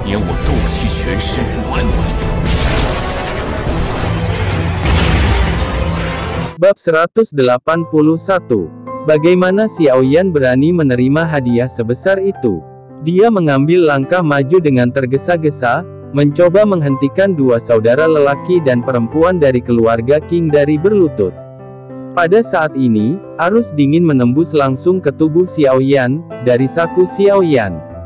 年我斗气玄师玩玩。 Bab 181. Bagaimana Xiaoyan berani menerima hadiah sebesar itu? Dia mengambil langkah maju dengan tergesa-gesa, mencoba menghentikan dua saudara lelaki dan perempuan dari keluarga Qing dari berlutut. Pada saat ini, arus dingin menembus langsung ke tubuh Xiaoyan, dari saku Xiaoyan.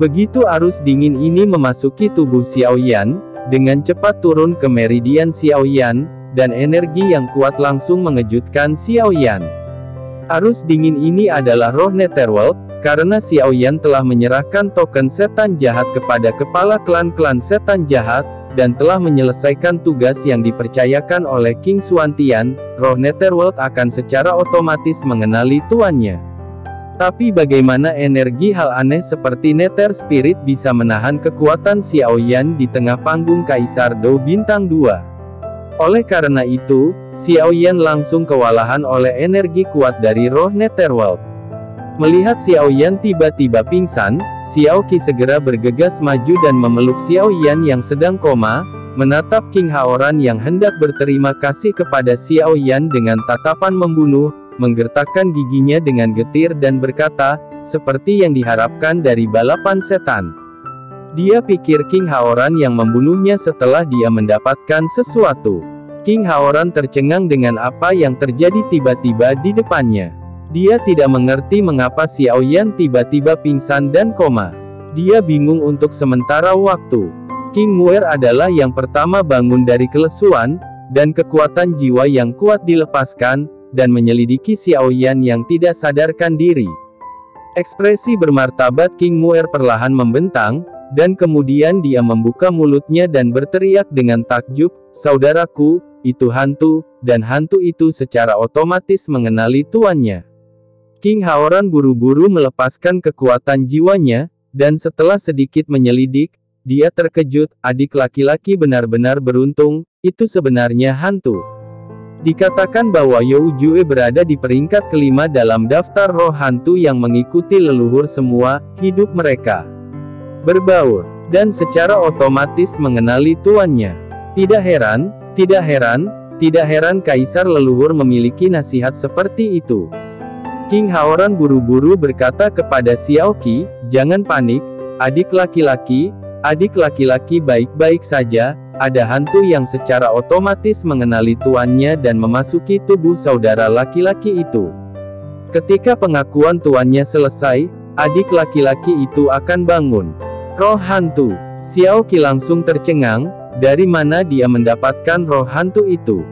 Begitu arus dingin ini memasuki tubuh Xiaoyan, dengan cepat turun ke meridian Xiaoyan, dan energi yang kuat langsung mengejutkan Xiaoyan. Arus dingin ini adalah roh Netherworld, karena Xiaoyan telah menyerahkan token setan jahat kepada kepala klan-klan setan jahat, dan telah menyelesaikan tugas yang dipercayakan oleh King Xuantian. Roh Netherworld akan secara otomatis mengenali tuannya. Tapi bagaimana energi hal aneh seperti Nether Spirit bisa menahan kekuatan Xiaoyan di tengah panggung Kaisar Dou Bintang 2? Oleh karena itu, Xiaoyan langsung kewalahan oleh energi kuat dari roh Netherworld. Melihat Xiaoyan tiba-tiba pingsan, Xiao Qi segera bergegas maju dan memeluk Xiaoyan yang sedang koma, menatap King Haoran yang hendak berterima kasih kepada Xiaoyan dengan tatapan membunuh, menggertakkan giginya dengan getir dan berkata, seperti yang diharapkan dari balapan setan. Dia pikir King Haoran yang membunuhnya setelah dia mendapatkan sesuatu. King Haoran tercengang dengan apa yang terjadi tiba-tiba di depannya. Dia tidak mengerti mengapa Xiaoyan tiba-tiba pingsan dan koma. Dia bingung untuk sementara waktu. King Muer adalah yang pertama bangun dari kelesuan, dan kekuatan jiwa yang kuat dilepaskan, dan menyelidiki Xiaoyan yang tidak sadarkan diri. Ekspresi bermartabat King Muer perlahan membentang, dan kemudian dia membuka mulutnya dan berteriak dengan takjub, "Saudaraku, itu hantu," dan hantu itu secara otomatis mengenali tuannya. King Haoran buru-buru melepaskan kekuatan jiwanya, dan setelah sedikit menyelidik, dia terkejut, adik laki-laki benar-benar beruntung, itu sebenarnya hantu. Dikatakan bahwa You Jue berada di peringkat kelima dalam daftar roh hantu yang mengikuti leluhur semua hidup mereka. Berbaur, dan secara otomatis mengenali tuannya. Tidak heran Kaisar leluhur memiliki nasihat seperti itu. King Haoran buru-buru berkata kepada Xiao Qi, "Jangan panik, adik laki-laki baik-baik saja, ada hantu yang secara otomatis mengenali tuannya dan memasuki tubuh saudara laki-laki itu. Ketika pengakuan tuannya selesai, adik laki-laki itu akan bangun." Roh hantu. Xiao Qi langsung tercengang, dari mana dia mendapatkan roh hantu itu?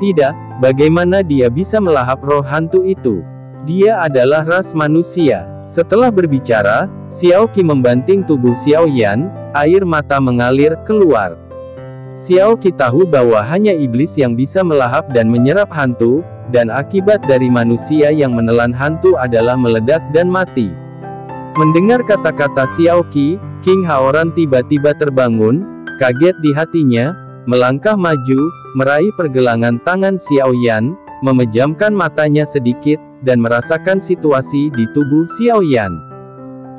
Tidak, bagaimana dia bisa melahap roh hantu itu? Dia adalah ras manusia. Setelah berbicara, Xiao Qi membanting tubuh Xiaoyan, air mata mengalir keluar. Xiao Qi tahu bahwa hanya iblis yang bisa melahap dan menyerap hantu, dan akibat dari manusia yang menelan hantu adalah meledak dan mati. Mendengar kata-kata Xiao Qi, King Haoran tiba-tiba terbangun, kaget di hatinya, melangkah maju, meraih pergelangan tangan Xiaoyan, memejamkan matanya sedikit, dan merasakan situasi di tubuh Xiaoyan.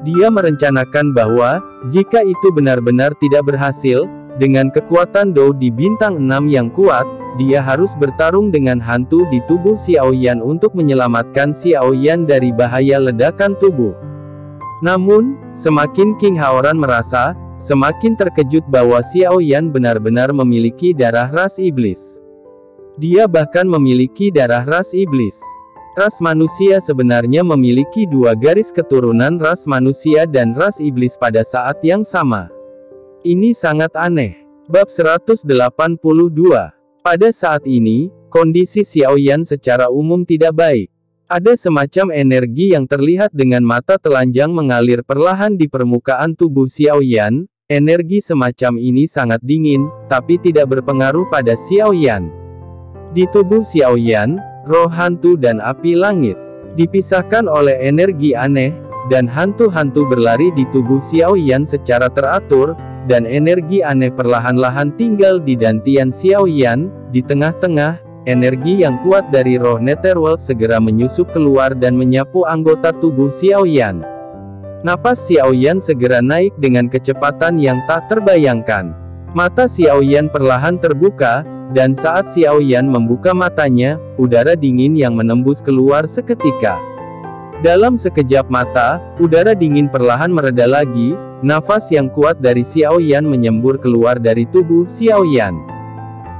Dia merencanakan bahwa, jika itu benar-benar tidak berhasil, dengan kekuatan Dou di bintang 6 yang kuat, dia harus bertarung dengan hantu di tubuh Xiaoyan untuk menyelamatkan Xiaoyan dari bahaya ledakan tubuh. Namun, semakin King Haoran merasa, semakin terkejut bahwa Xiaoyan benar-benar memiliki darah ras iblis. Dia bahkan memiliki darah ras iblis. Ras manusia sebenarnya memiliki dua garis keturunan ras manusia dan ras iblis pada saat yang sama. Ini sangat aneh. Bab 182. Pada saat ini, kondisi Xiaoyan secara umum tidak baik. Ada semacam energi yang terlihat dengan mata telanjang mengalir perlahan di permukaan tubuh Xiaoyan. Energi semacam ini sangat dingin, tapi tidak berpengaruh pada Xiaoyan. Di tubuh Xiaoyan, roh hantu dan api langit dipisahkan oleh energi aneh, dan hantu-hantu berlari di tubuh Xiaoyan secara teratur, dan energi aneh perlahan-lahan tinggal di dantian Xiaoyan. Di tengah-tengah, energi yang kuat dari roh Netherworld segera menyusup keluar dan menyapu anggota tubuh Xiaoyan. Napas Xiaoyan segera naik dengan kecepatan yang tak terbayangkan. Mata Xiaoyan perlahan terbuka, dan saat Xiaoyan membuka matanya, udara dingin yang menembus keluar seketika. Dalam sekejap mata, udara dingin perlahan mereda lagi, nafas yang kuat dari Xiaoyan menyembur keluar dari tubuh Xiaoyan.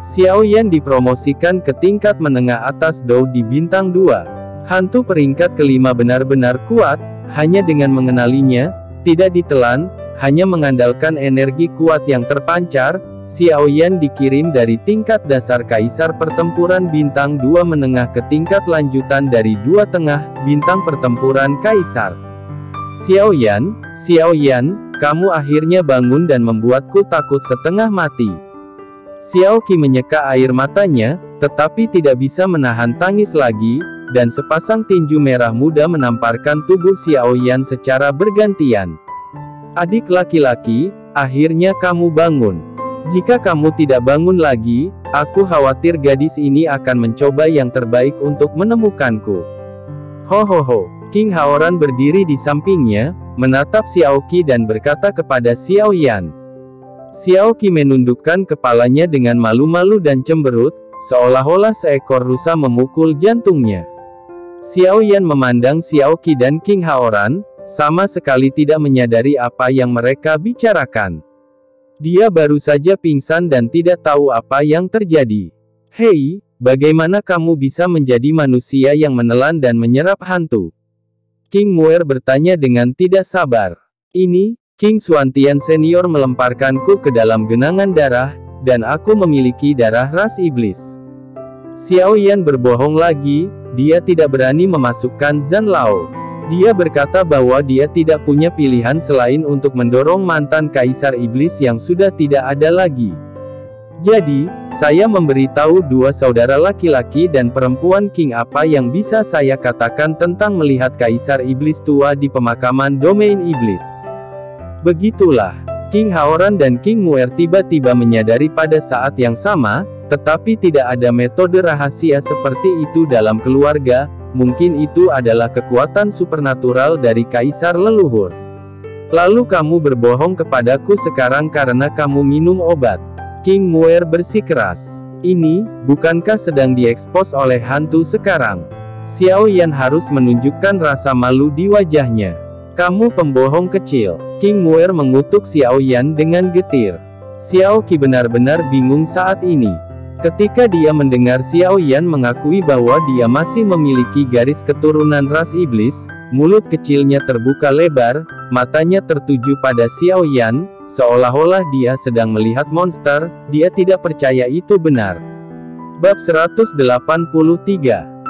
Xiaoyan dipromosikan ke tingkat menengah atas Dou di bintang 2. Hantu peringkat kelima benar-benar kuat, hanya dengan mengenalinya, tidak ditelan, hanya mengandalkan energi kuat yang terpancar, Xiaoyan dikirim dari tingkat dasar Kaisar Pertempuran Bintang 2 menengah ke tingkat lanjutan dari 2 tengah, Bintang Pertempuran Kaisar. Xiaoyan, kamu akhirnya bangun dan membuatku takut setengah mati. Xiaoqi menyeka air matanya, tetapi tidak bisa menahan tangis lagi, dan sepasang tinju merah muda menamparkan tubuh Xiaoyan secara bergantian. Adik laki-laki, akhirnya kamu bangun. Jika kamu tidak bangun lagi, aku khawatir gadis ini akan mencoba yang terbaik untuk menemukanku. Hohoho, King Haoran berdiri di sampingnya, menatap Xiaoqi dan berkata kepada Xiaoyan. Xiaoqi menundukkan kepalanya dengan malu-malu dan cemberut, seolah-olah seekor rusa memukul jantungnya. Xiaoyan memandang Xiaoqi dan King Haoran, sama sekali tidak menyadari apa yang mereka bicarakan. Dia baru saja pingsan dan tidak tahu apa yang terjadi. Hei, bagaimana kamu bisa menjadi manusia yang menelan dan menyerap hantu? King Muer bertanya dengan tidak sabar. Ini, King Xuantian Senior melemparkanku ke dalam genangan darah, dan aku memiliki darah ras iblis. Xiaoyan berbohong lagi, dia tidak berani memasukkan Zhan Lao. Dia berkata bahwa dia tidak punya pilihan selain untuk mendorong mantan Kaisar Iblis yang sudah tidak ada lagi. Jadi, saya memberitahu dua saudara laki-laki dan perempuan King apa yang bisa saya katakan tentang melihat Kaisar Iblis tua di pemakaman domain Iblis. Begitulah, King Haoran dan King Muer tiba-tiba menyadari pada saat yang sama, tetapi tidak ada metode rahasia seperti itu dalam keluarga. Mungkin itu adalah kekuatan supernatural dari kaisar leluhur. Lalu kamu berbohong kepadaku sekarang karena kamu minum obat. King Muer bersikeras. Ini, bukankah sedang diekspos oleh hantu sekarang? Xiaoyan harus menunjukkan rasa malu di wajahnya. Kamu pembohong kecil. King Muer mengutuk Xiaoyan dengan getir. Xiaoqi benar-benar bingung saat ini. Ketika dia mendengar Xiaoyan mengakui bahwa dia masih memiliki garis keturunan ras iblis, mulut kecilnya terbuka lebar, matanya tertuju pada Xiaoyan, seolah-olah dia sedang melihat monster, dia tidak percaya itu benar. Bab 183.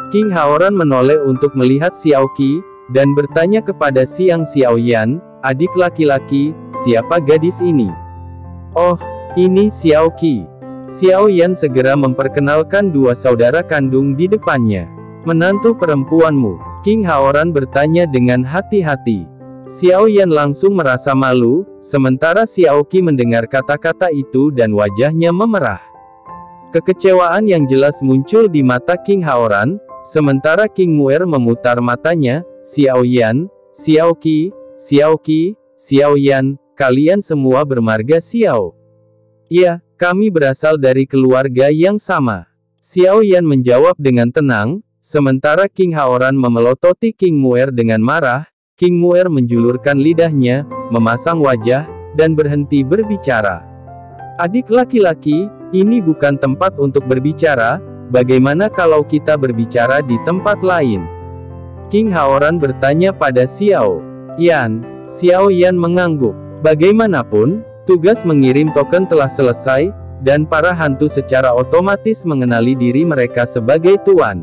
King Haoran menoleh untuk melihat Xiaoqi, dan bertanya kepada Xiaoyan, adik laki-laki, siapa gadis ini? Oh, ini Xiaoqi. Xiaoyan segera memperkenalkan dua saudara kandung di depannya. Menantu perempuanmu, King Haoran bertanya dengan hati-hati. Xiaoyan langsung merasa malu, sementara Xiaoqi mendengar kata-kata itu dan wajahnya memerah. Kekecewaan yang jelas muncul di mata King Haoran, sementara King Muer memutar matanya. Xiaoyan, Xiaoqi, Xiaoyan, kalian semua bermarga Xiao. Ya, kami berasal dari keluarga yang sama. Xiaoyan menjawab dengan tenang, sementara King Haoran memelototi King Muer dengan marah. King Muer menjulurkan lidahnya, memasang wajah, dan berhenti berbicara. Adik laki-laki, ini bukan tempat untuk berbicara, bagaimana kalau kita berbicara di tempat lain? King Haoran bertanya pada Xiaoyan. Xiaoyan mengangguk. Bagaimanapun, tugas mengirim token telah selesai, dan para hantu secara otomatis mengenali diri mereka sebagai tuan.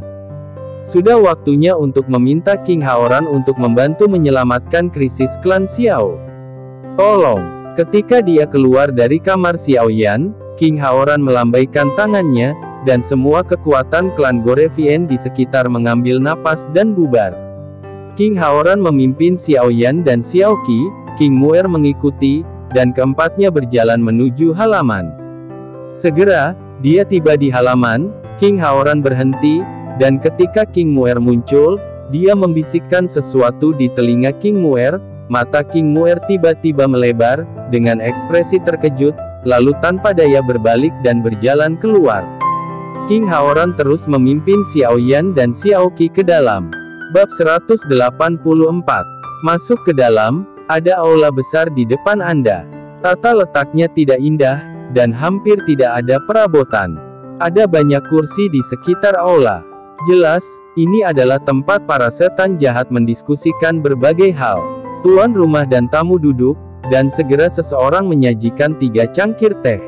Sudah waktunya untuk meminta King Haoran untuk membantu menyelamatkan krisis klan Xiao. Tolong. Ketika dia keluar dari kamar Xiaoyan, King Haoran melambaikan tangannya, dan semua kekuatan klan Gorevien di sekitar mengambil napas dan bubar. King Haoran memimpin Xiaoyan dan Xiaoqi, King Muer mengikuti, dan keempatnya berjalan menuju halaman. Segera, dia tiba di halaman, King Haoran berhenti, dan ketika King Muer muncul, dia membisikkan sesuatu di telinga King Muer, mata King Muer tiba-tiba melebar, dengan ekspresi terkejut, lalu tanpa daya berbalik dan berjalan keluar. King Haoran terus memimpin Xiao Yan dan Xiao Qi ke dalam. Bab 184. Masuk ke dalam, ada aula besar di depan Anda. Tata letaknya tidak indah, dan hampir tidak ada perabotan. Ada banyak kursi di sekitar aula. Jelas, ini adalah tempat para setan jahat mendiskusikan berbagai hal. Tuan rumah dan tamu duduk, dan segera seseorang menyajikan 3 cangkir teh.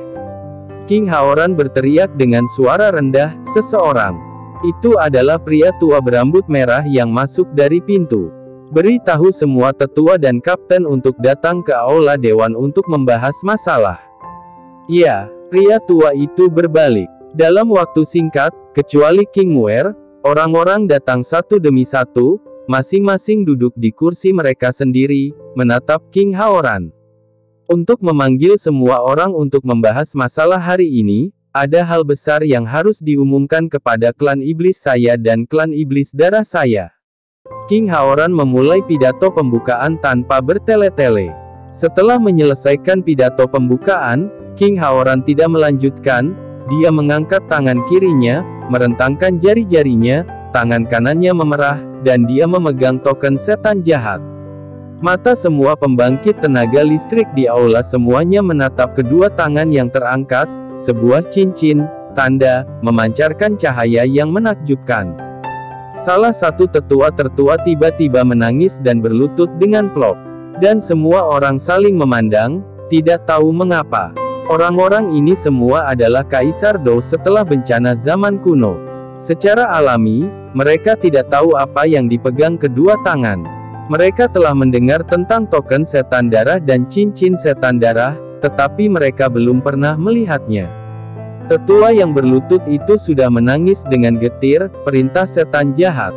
King Haoran berteriak dengan suara rendah, "Seseorang." Itu adalah pria tua berambut merah yang masuk dari pintu. Beritahu semua tetua dan kapten untuk datang ke aula dewan untuk membahas masalah. Ya, pria tua itu berbalik. Dalam waktu singkat, kecuali King Muer, orang-orang datang satu demi satu, masing-masing duduk di kursi mereka sendiri, menatap King Haoran. Untuk memanggil semua orang untuk membahas masalah hari ini, ada hal besar yang harus diumumkan kepada klan iblis saya dan klan iblis darah saya. King Haoran memulai pidato pembukaan tanpa bertele-tele. Setelah menyelesaikan pidato pembukaan, King Haoran tidak melanjutkan, dia mengangkat tangan kirinya, merentangkan jari-jarinya, tangan kanannya memerah, dan dia memegang token setan jahat. Mata semua pembangkit tenaga listrik di aula semuanya menatap kedua tangan yang terangkat, sebuah cincin, tanda, memancarkan cahaya yang menakjubkan. Salah satu tetua tertua tiba-tiba menangis dan berlutut dengan plop. Dan semua orang saling memandang, tidak tahu mengapa. Orang-orang ini semua adalah Kaisar Dou setelah bencana zaman kuno. Secara alami, mereka tidak tahu apa yang dipegang kedua tangan. Mereka telah mendengar tentang token setan darah dan cincin setan darah, tetapi mereka belum pernah melihatnya. Tetua yang berlutut itu sudah menangis dengan getir, perintah setan jahat.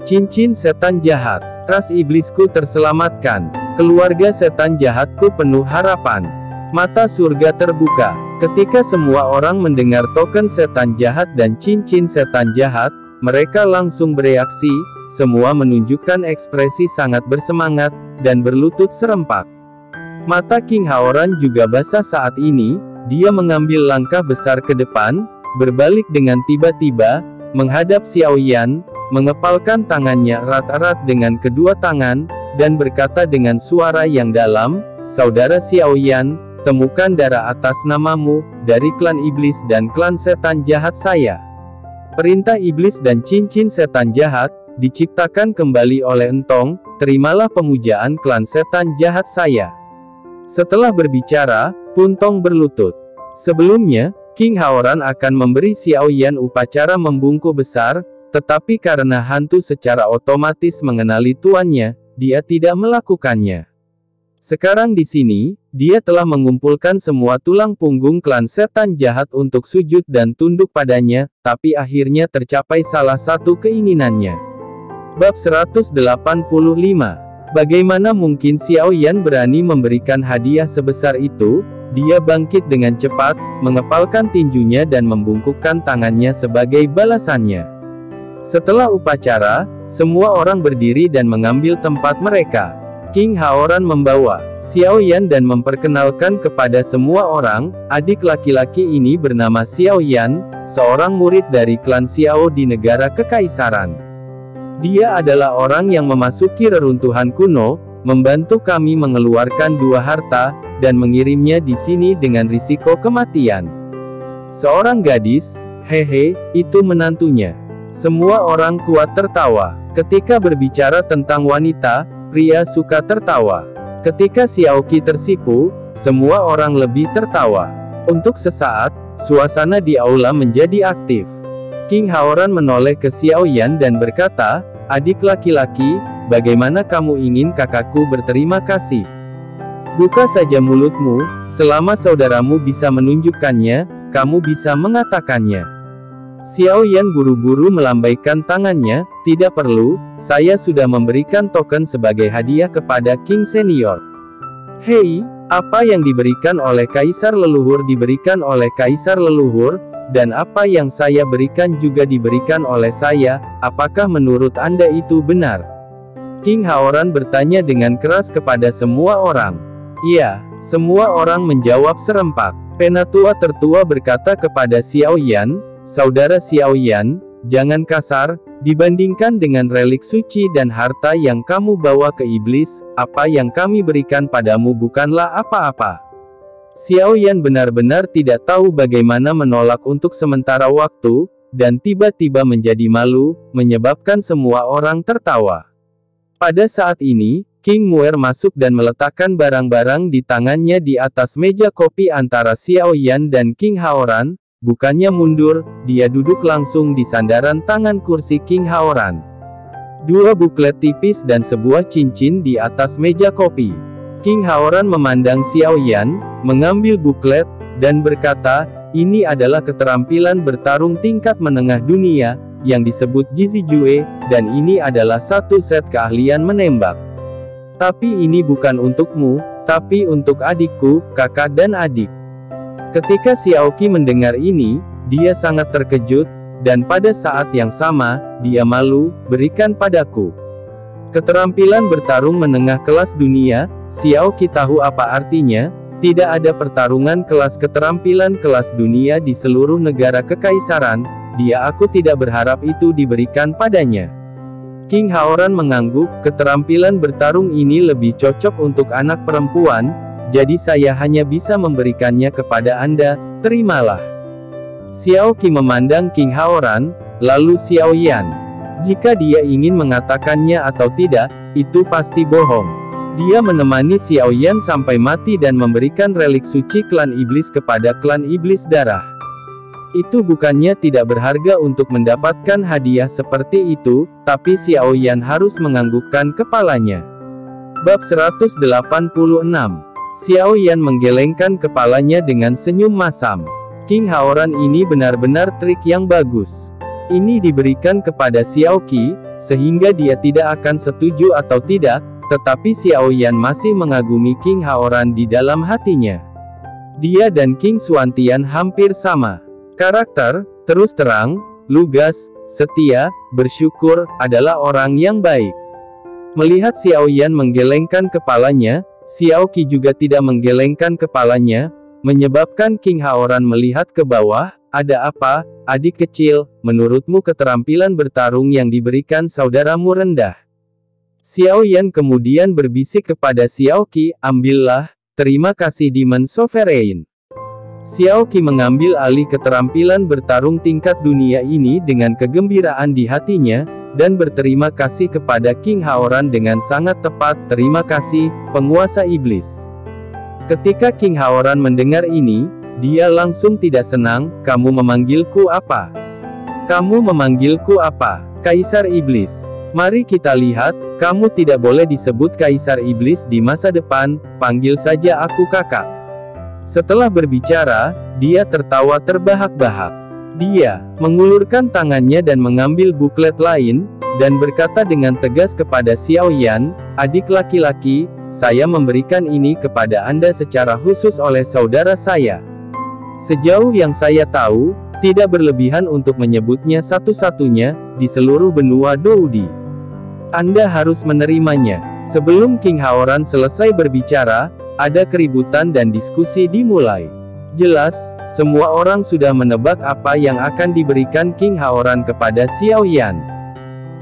Cincin setan jahat, ras iblisku terselamatkan. Keluarga setan jahatku penuh harapan. Mata surga terbuka. Ketika semua orang mendengar token setan jahat dan cincin setan jahat, mereka langsung bereaksi, semua menunjukkan ekspresi sangat bersemangat, dan berlutut serempak. Mata King Haoran juga basah saat ini, dia mengambil langkah besar ke depan, berbalik dengan tiba-tiba, menghadap Xiao Yan, mengepalkan tangannya erat-erat dengan kedua tangan, dan berkata dengan suara yang dalam, "Saudara Xiao Yan, temukan darah atas namamu, dari klan iblis dan klan setan jahat saya. Perintah iblis dan cincin setan jahat, diciptakan kembali oleh Entong, terimalah pemujaan klan setan jahat saya." Setelah berbicara, Puntong berlutut. Sebelumnya, King Haoran akan memberi Xiao Yan upacara membungkuk besar, tetapi karena hantu secara otomatis mengenali tuannya, dia tidak melakukannya. Sekarang di sini, dia telah mengumpulkan semua tulang punggung klan setan jahat untuk sujud dan tunduk padanya, tapi akhirnya tercapai salah satu keinginannya. Bab 185. Bagaimana mungkin Xiao Yan berani memberikan hadiah sebesar itu? Dia bangkit dengan cepat, mengepalkan tinjunya dan membungkukkan tangannya sebagai balasannya. Setelah upacara, semua orang berdiri dan mengambil tempat mereka. King Haoran membawa Xiao Yan dan memperkenalkan kepada semua orang, adik laki-laki ini bernama Xiao Yan, seorang murid dari klan Xiao di negara kekaisaran. Dia adalah orang yang memasuki reruntuhan kuno, membantu kami mengeluarkan 2 harta, dan mengirimnya di sini dengan risiko kematian. Seorang gadis, hehe, itu menantunya. Semua orang kuat tertawa. Ketika berbicara tentang wanita, pria suka tertawa. Ketika Xiao Qi tersipu, semua orang lebih tertawa. Untuk sesaat, suasana di aula menjadi aktif. King Haoran menoleh ke Xiao Yan dan berkata, "Adik laki-laki, bagaimana kamu ingin kakakku berterima kasih? Buka saja mulutmu, selama saudaramu bisa menunjukkannya, kamu bisa mengatakannya." Xiao Yan buru-buru melambaikan tangannya, "Tidak perlu, saya sudah memberikan token sebagai hadiah kepada King Senior." "Hei, apa yang diberikan oleh Kaisar Leluhur diberikan oleh Kaisar Leluhur, dan apa yang saya berikan juga diberikan oleh saya, apakah menurut Anda itu benar?" King Haoran bertanya dengan keras kepada semua orang. Iya, semua orang menjawab serempak. Penatua tertua berkata kepada Xiao Yan, "Saudara Xiao Yan, jangan kasar, dibandingkan dengan relik suci dan harta yang kamu bawa ke iblis, apa yang kami berikan padamu bukanlah apa-apa." Xiao Yan benar-benar tidak tahu bagaimana menolak untuk sementara waktu, dan tiba-tiba menjadi malu, menyebabkan semua orang tertawa. Pada saat ini, King Muer masuk dan meletakkan barang-barang di tangannya di atas meja kopi antara Xiao Yan dan King Haoran. Bukannya mundur, dia duduk langsung di sandaran tangan kursi King Haoran. 2 buklet tipis dan sebuah cincin di atas meja kopi. King Haoran memandang Xiao Yan, mengambil buklet, dan berkata, "Ini adalah keterampilan bertarung tingkat menengah dunia, yang disebut Jizi Jue, dan ini adalah satu set keahlian menembak. Tapi ini bukan untukmu, tapi untuk adikku, kakak dan adik." Ketika Xiaoqi mendengar ini, dia sangat terkejut, dan pada saat yang sama, dia malu, "Berikan padaku." Keterampilan bertarung menengah kelas dunia, Xiaoqi tahu apa artinya. Tidak ada pertarungan kelas keterampilan kelas dunia di seluruh negara kekaisaran. Aku tidak berharap itu diberikan padanya. King Haoran mengangguk, "Keterampilan bertarung ini lebih cocok untuk anak perempuan, jadi saya hanya bisa memberikannya kepada Anda, terimalah." Xiaoqi memandang King Haoran, lalu Xiao Yan. Jika dia ingin mengatakannya atau tidak, itu pasti bohong. Dia menemani Xiao Yan sampai mati dan memberikan relik suci klan iblis kepada klan iblis darah. Itu bukannya tidak berharga untuk mendapatkan hadiah seperti itu, tapi Xiao Yan harus menganggukkan kepalanya. Bab 186. Xiao Yan menggelengkan kepalanya dengan senyum masam. King Haoran ini benar-benar trik yang bagus. Ini diberikan kepada Xiaoqi, sehingga dia tidak akan setuju atau tidak, tetapi Xiao Yan masih mengagumi King Haoran di dalam hatinya. Dia dan King Xuantian hampir sama. Karakter, terus terang, lugas, setia, bersyukur, adalah orang yang baik. Melihat Xiao Yan menggelengkan kepalanya, Xiaoqi juga tidak menggelengkan kepalanya, menyebabkan King Haoran melihat ke bawah. "Ada apa, adik kecil, menurutmu keterampilan bertarung yang diberikan saudaramu rendah?" Xiao Yan kemudian berbisik kepada Xiaoqi, "Ambillah, terima kasih Demon Sovereign." Xiaoqi mengambil alih keterampilan bertarung tingkat dunia ini dengan kegembiraan di hatinya, dan berterima kasih kepada King Haoran dengan sangat tepat, "Terima kasih, penguasa iblis." Ketika King Haoran mendengar ini, dia langsung tidak senang. "Kamu memanggilku apa? Kamu memanggilku apa? Kaisar Iblis? Mari kita lihat, kamu tidak boleh disebut Kaisar Iblis di masa depan, panggil saja aku kakak." Setelah berbicara, dia tertawa terbahak-bahak. Dia mengulurkan tangannya dan mengambil buklet lain, dan berkata dengan tegas kepada Xiao Yan, "Adik laki-laki, saya memberikan ini kepada Anda secara khusus oleh saudara saya. Sejauh yang saya tahu, tidak berlebihan untuk menyebutnya satu-satunya, di seluruh benua Doudi. Anda harus menerimanya." Sebelum King Haoran selesai berbicara, ada keributan dan diskusi dimulai. Jelas, semua orang sudah menebak apa yang akan diberikan King Haoran kepada Xiao Yan.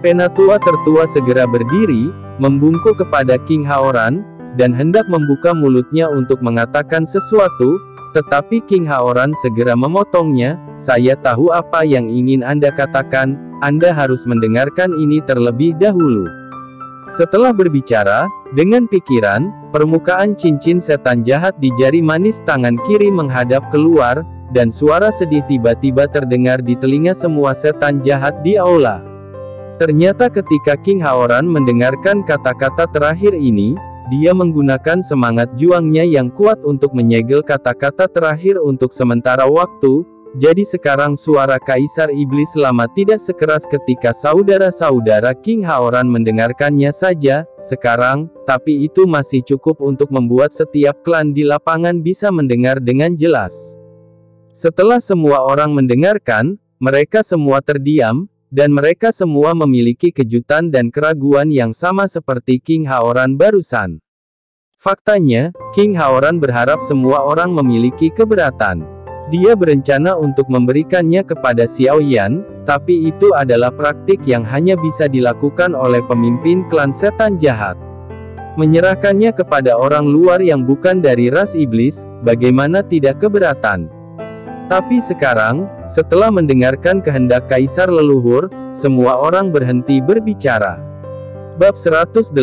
Penatua tertua segera berdiri, membungkuk kepada King Haoran, dan hendak membuka mulutnya untuk mengatakan sesuatu, tetapi King Haoran segera memotongnya. "Saya tahu apa yang ingin Anda katakan, Anda harus mendengarkan ini terlebih dahulu." Setelah berbicara, dengan pikiran, permukaan cincin setan jahat di jari manis tangan kiri menghadap keluar, dan suara sedih tiba-tiba terdengar di telinga semua setan jahat di aula. Ternyata ketika King Haoran mendengarkan kata-kata terakhir ini, dia menggunakan semangat juangnya yang kuat untuk menyegel kata-kata terakhir untuk sementara waktu. Jadi sekarang suara Kaisar Iblis lama tidak sekeras ketika saudara-saudara King Haoran mendengarkannya saja, sekarang, tapi itu masih cukup untuk membuat setiap klan di lapangan bisa mendengar dengan jelas. Setelah semua orang mendengarkan, mereka semua terdiam, dan mereka semua memiliki kejutan dan keraguan yang sama seperti King Haoran barusan. Faktanya, King Haoran berharap semua orang memiliki keberatan. Dia berencana untuk memberikannya kepada Xiao Yan, tapi itu adalah praktik yang hanya bisa dilakukan oleh pemimpin klan setan jahat. Menyerahkannya kepada orang luar yang bukan dari ras iblis, bagaimana tidak keberatan? Tapi sekarang, setelah mendengarkan kehendak kaisar leluhur, semua orang berhenti berbicara. Bab 187.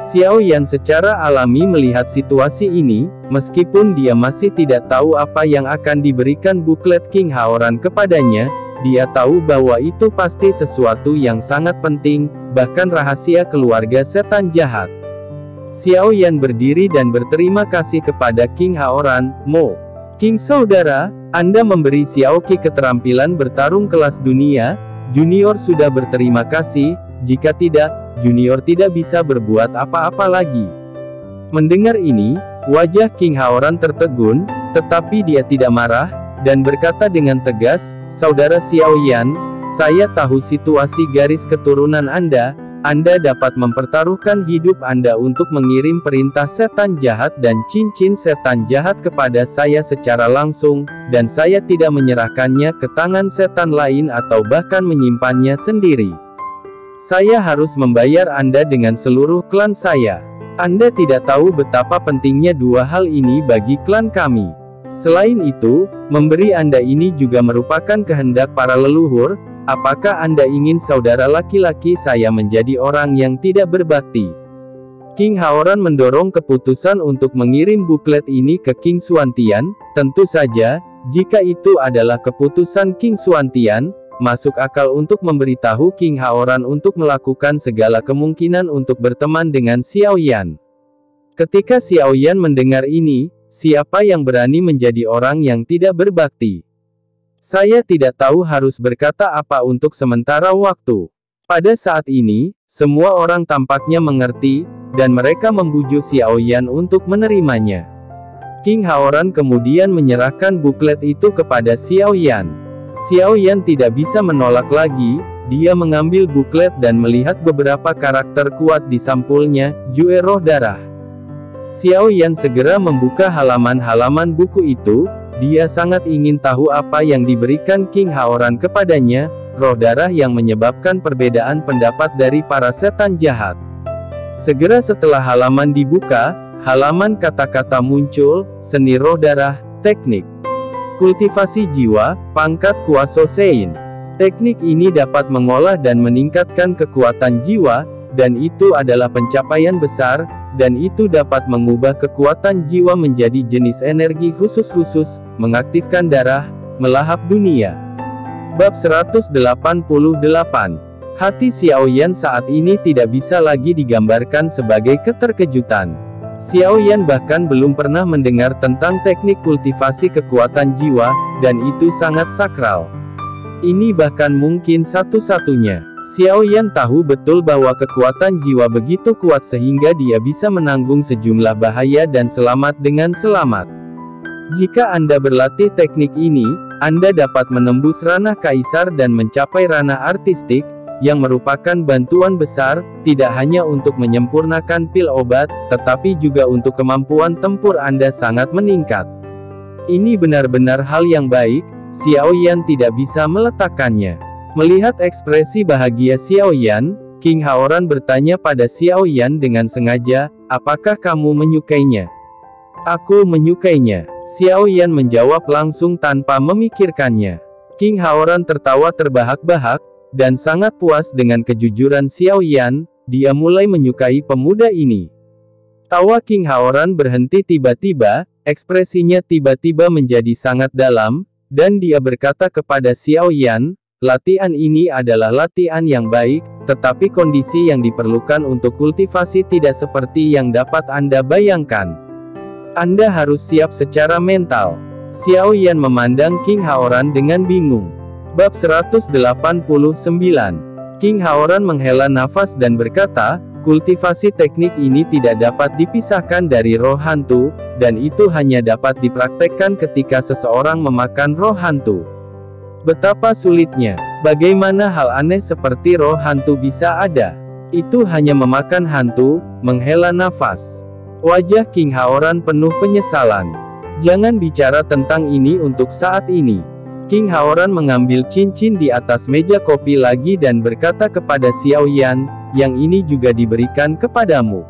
Xiao Yan secara alami melihat situasi ini, meskipun dia masih tidak tahu apa yang akan diberikan buklet King Haoran kepadanya, dia tahu bahwa itu pasti sesuatu yang sangat penting, bahkan rahasia keluarga setan jahat. Xiao Yan berdiri dan berterima kasih kepada King Haoran. "Mo, King Saudara, Anda memberi Xiaoqi keterampilan bertarung kelas dunia. Junior sudah berterima kasih, jika tidak, Junior tidak bisa berbuat apa-apa lagi." Mendengar ini, wajah King Haoran tertegun, tetapi dia tidak marah, dan berkata dengan tegas, "Saudara Xiao Yan, saya tahu situasi garis keturunan Anda dapat mempertaruhkan hidup Anda untuk mengirim perintah setan jahat dan cincin setan jahat kepada saya secara langsung, dan saya tidak menyerahkannya ke tangan setan lain atau bahkan menyimpannya sendiri. Saya harus membayar Anda dengan seluruh klan saya. Anda tidak tahu betapa pentingnya dua hal ini bagi klan kami. Selain itu, memberi Anda ini juga merupakan kehendak para leluhur. Apakah Anda ingin saudara laki-laki saya menjadi orang yang tidak berbakti?" King Haoran mendorong keputusan untuk mengirim buklet ini ke King Xuantian. Tentu saja, jika itu adalah keputusan King Xuantian, masuk akal untuk memberitahu King Haoran untuk melakukan segala kemungkinan untuk berteman dengan Xiao Yan. Ketika Xiao Yan mendengar ini, siapa yang berani menjadi orang yang tidak berbakti? Saya tidak tahu harus berkata apa untuk sementara waktu. Pada saat ini, semua orang tampaknya mengerti, dan mereka membujuk Xiao Yan untuk menerimanya. King Haoran kemudian menyerahkan buklet itu kepada Xiao Yan. Xiao Yan tidak bisa menolak lagi, dia mengambil buklet dan melihat beberapa karakter kuat di sampulnya, Jue Roh Darah. Xiao Yan segera membuka halaman-halaman buku itu. Dia sangat ingin tahu apa yang diberikan King Haoran kepadanya, roh darah yang menyebabkan perbedaan pendapat dari para setan jahat. Segera setelah halaman dibuka, halaman kata-kata muncul, seni roh darah, teknik. Kultivasi jiwa, pangkat Kuaso Sein. Teknik ini dapat mengolah dan meningkatkan kekuatan jiwa, dan itu adalah pencapaian besar, dan itu dapat mengubah kekuatan jiwa menjadi jenis energi khusus-khusus, mengaktifkan darah, melahap dunia. Bab 188. Hati Xiao Yan saat ini tidak bisa lagi digambarkan sebagai keterkejutan. Xiao Yan bahkan belum pernah mendengar tentang teknik kultivasi kekuatan jiwa, dan itu sangat sakral. Ini bahkan mungkin satu-satunya. Xiao Yan tahu betul bahwa kekuatan jiwa begitu kuat sehingga dia bisa menanggung sejumlah bahaya dan selamat dengan selamat. Jika Anda berlatih teknik ini, Anda dapat menembus ranah kaisar dan mencapai ranah artistik, yang merupakan bantuan besar, tidak hanya untuk menyempurnakan pil obat, tetapi juga untuk kemampuan tempur Anda sangat meningkat. Ini benar-benar hal yang baik, Xiao Yan tidak bisa meletakkannya. Melihat ekspresi bahagia Xiao Yan, King Haoran bertanya pada Xiao Yan dengan sengaja, "Apakah kamu menyukainya?" "Aku menyukainya," Xiao Yan menjawab langsung tanpa memikirkannya. King Haoran tertawa terbahak-bahak, dan sangat puas dengan kejujuran Xiao Yan, dia mulai menyukai pemuda ini. Tawa King Haoran berhenti tiba-tiba, ekspresinya tiba-tiba menjadi sangat dalam, dan dia berkata kepada Xiao Yan, "Latihan ini adalah latihan yang baik, tetapi kondisi yang diperlukan untuk kultivasi tidak seperti yang dapat Anda bayangkan. Anda harus siap secara mental." Xiao Yan memandang King Haoran dengan bingung. Bab 189. King Haoran menghela nafas dan berkata, "Kultivasi teknik ini tidak dapat dipisahkan dari roh hantu, dan itu hanya dapat dipraktekkan ketika seseorang memakan roh hantu." "Betapa sulitnya." Bagaimana hal aneh seperti roh hantu bisa ada? Itu hanya memakan hantu, menghela nafas. Wajah King Haoran penuh penyesalan. Jangan bicara tentang ini untuk saat ini. King Haoran mengambil cincin di atas meja kopi lagi dan berkata kepada Xiao Yan, yang ini juga diberikan kepadamu.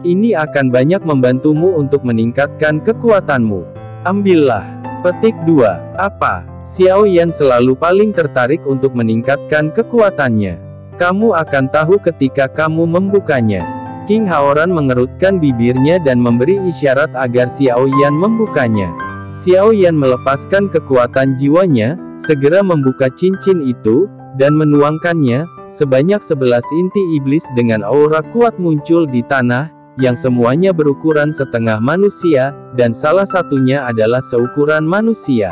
Ini akan banyak membantumu untuk meningkatkan kekuatanmu. Ambillah. Petik 2. Apa? Xiao Yan selalu paling tertarik untuk meningkatkan kekuatannya. Kamu akan tahu ketika kamu membukanya. King Haoran mengerutkan bibirnya dan memberi isyarat agar Xiao Yan membukanya. Xiao Yan melepaskan kekuatan jiwanya, segera membuka cincin itu, dan menuangkannya. Sebanyak 11 inti iblis dengan aura kuat muncul di tanah, yang semuanya berukuran setengah manusia, dan salah satunya adalah seukuran manusia.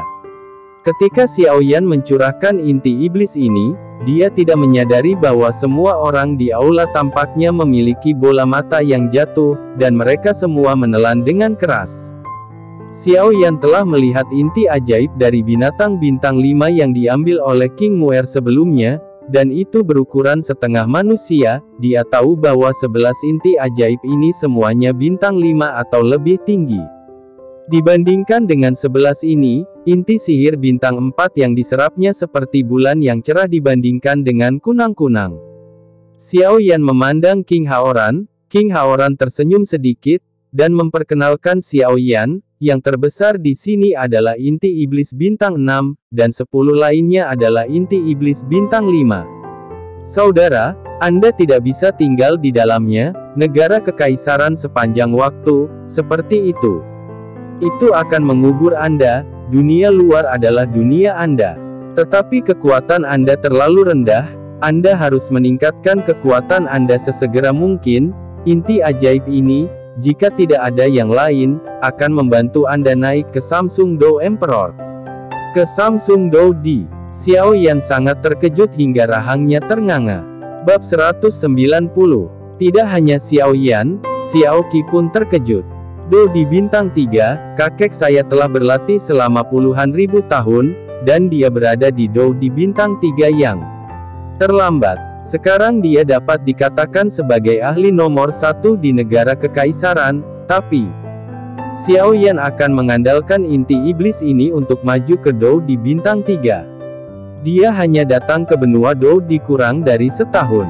Ketika Xiao Yan mencurahkan inti iblis ini, dia tidak menyadari bahwa semua orang di aula tampaknya memiliki bola mata yang jatuh, dan mereka semua menelan dengan keras. Xiao Yan telah melihat inti ajaib dari binatang bintang 5 yang diambil oleh King Muer sebelumnya, dan itu berukuran setengah manusia. Dia tahu bahwa 11 inti ajaib ini semuanya bintang 5 atau lebih tinggi. Dibandingkan dengan 11 ini, inti sihir bintang 4 yang diserapnya seperti bulan yang cerah dibandingkan dengan kunang-kunang. Xiao Yan memandang King Haoran. King Haoran tersenyum sedikit, dan memperkenalkan Xiao Yan, yang terbesar di sini adalah inti iblis bintang 6, dan 10 lainnya adalah inti iblis bintang 5. Saudara, Anda tidak bisa tinggal di dalamnya, negara kekaisaran sepanjang waktu, seperti itu. Itu akan mengubur Anda, dunia luar adalah dunia Anda. Tetapi kekuatan Anda terlalu rendah, Anda harus meningkatkan kekuatan Anda sesegera mungkin. Inti ajaib ini, jika tidak ada yang lain, akan membantu Anda naik ke Samsung Dou Emperor. Ke Samsung Dou Di. Xiao Yan sangat terkejut hingga rahangnya ternganga. Bab 190. Tidak hanya Xiao Yan, Xiao Qi pun terkejut. Dou di bintang 3, kakek saya telah berlatih selama puluhan ribu tahun, dan dia berada di Dou di bintang 3 yang terlambat. Sekarang dia dapat dikatakan sebagai ahli nomor 1 di negara kekaisaran, tapi Xiao Yan akan mengandalkan inti iblis ini untuk maju ke Dou di bintang 3. Dia hanya datang ke benua Dou di kurang dari setahun.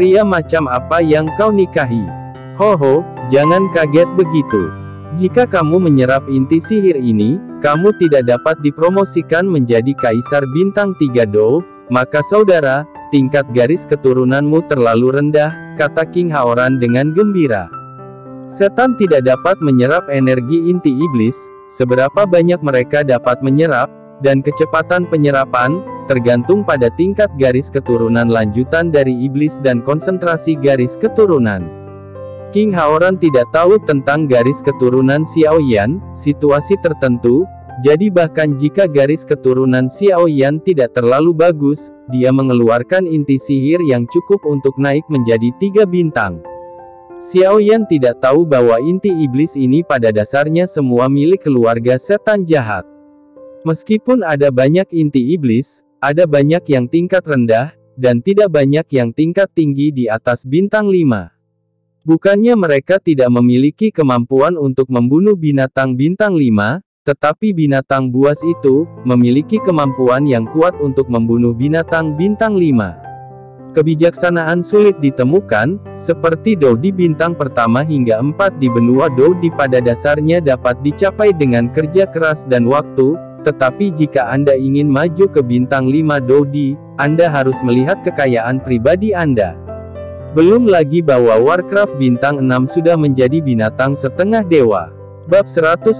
Pria macam apa yang kau nikahi? Hoho, jangan kaget begitu. Jika kamu menyerap inti sihir ini, kamu tidak dapat dipromosikan menjadi kaisar bintang 3 Dou, maka saudara, tingkat garis keturunanmu terlalu rendah, kata King Haoran dengan gembira. Setan tidak dapat menyerap energi inti iblis, seberapa banyak mereka dapat menyerap, dan kecepatan penyerapan, tergantung pada tingkat garis keturunan lanjutan dari iblis dan konsentrasi garis keturunan. King Haoran tidak tahu tentang garis keturunan Xiao Yan, situasi tertentu, jadi bahkan jika garis keturunan Xiao Yan tidak terlalu bagus, dia mengeluarkan inti sihir yang cukup untuk naik menjadi 3 bintang. Xiao Yan tidak tahu bahwa inti iblis ini pada dasarnya semua milik keluarga setan jahat. Meskipun ada banyak inti iblis, ada banyak yang tingkat rendah, dan tidak banyak yang tingkat tinggi di atas bintang 5. Bukannya mereka tidak memiliki kemampuan untuk membunuh binatang bintang 5, tetapi binatang buas itu memiliki kemampuan yang kuat untuk membunuh binatang bintang 5. Kebijaksanaan sulit ditemukan, seperti Dou di bintang pertama hingga 4 di benua Dou di pada dasarnya dapat dicapai dengan kerja keras dan waktu, tetapi jika Anda ingin maju ke bintang 5 Dou di, Anda harus melihat kekayaan pribadi Anda. Belum lagi bahwa Warcraft bintang 6 sudah menjadi binatang setengah dewa. Bab 191.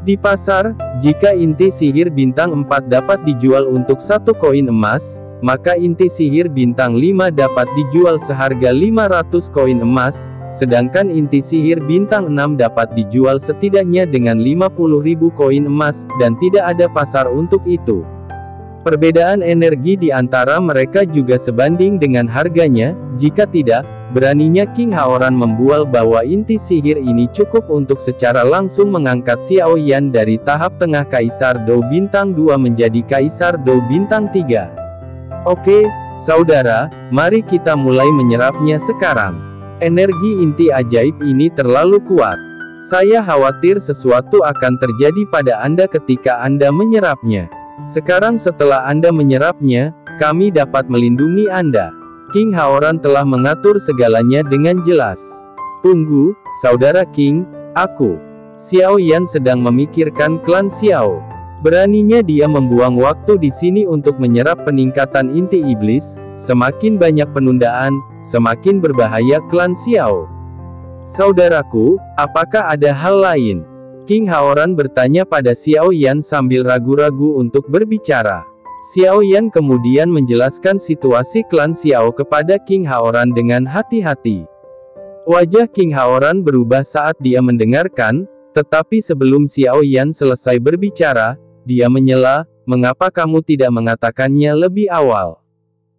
Di pasar, jika inti sihir bintang 4 dapat dijual untuk 1 koin emas, maka inti sihir bintang 5 dapat dijual seharga 500 koin emas, sedangkan inti sihir bintang 6 dapat dijual setidaknya dengan 50.000 koin emas, dan tidak ada pasar untuk itu. Perbedaan energi di antara mereka juga sebanding dengan harganya, jika tidak, beraninya King Haoran membual bahwa inti sihir ini cukup untuk secara langsung mengangkat Xiao Yan dari tahap tengah Kaisar Dou Bintang 2 menjadi Kaisar Dou Bintang 3. Oke, saudara, mari kita mulai menyerapnya sekarang. Energi inti ajaib ini terlalu kuat. Saya khawatir sesuatu akan terjadi pada Anda ketika Anda menyerapnya. Sekarang setelah Anda menyerapnya, kami dapat melindungi Anda. King Haoran telah mengatur segalanya dengan jelas. Tunggu, Saudara King, aku. Xiao Yan sedang memikirkan klan Xiao. Beraninya dia membuang waktu di sini untuk menyerap peningkatan inti iblis. Semakin banyak penundaan, semakin berbahaya klan Xiao. Saudaraku, apakah ada hal lain? King Haoran bertanya pada Xiao Yan sambil ragu-ragu untuk berbicara. Xiao Yan kemudian menjelaskan situasi klan Xiao kepada King Haoran dengan hati-hati. Wajah King Haoran berubah saat dia mendengarkan, tetapi sebelum Xiao Yan selesai berbicara, dia menyela, "Mengapa kamu tidak mengatakannya lebih awal?"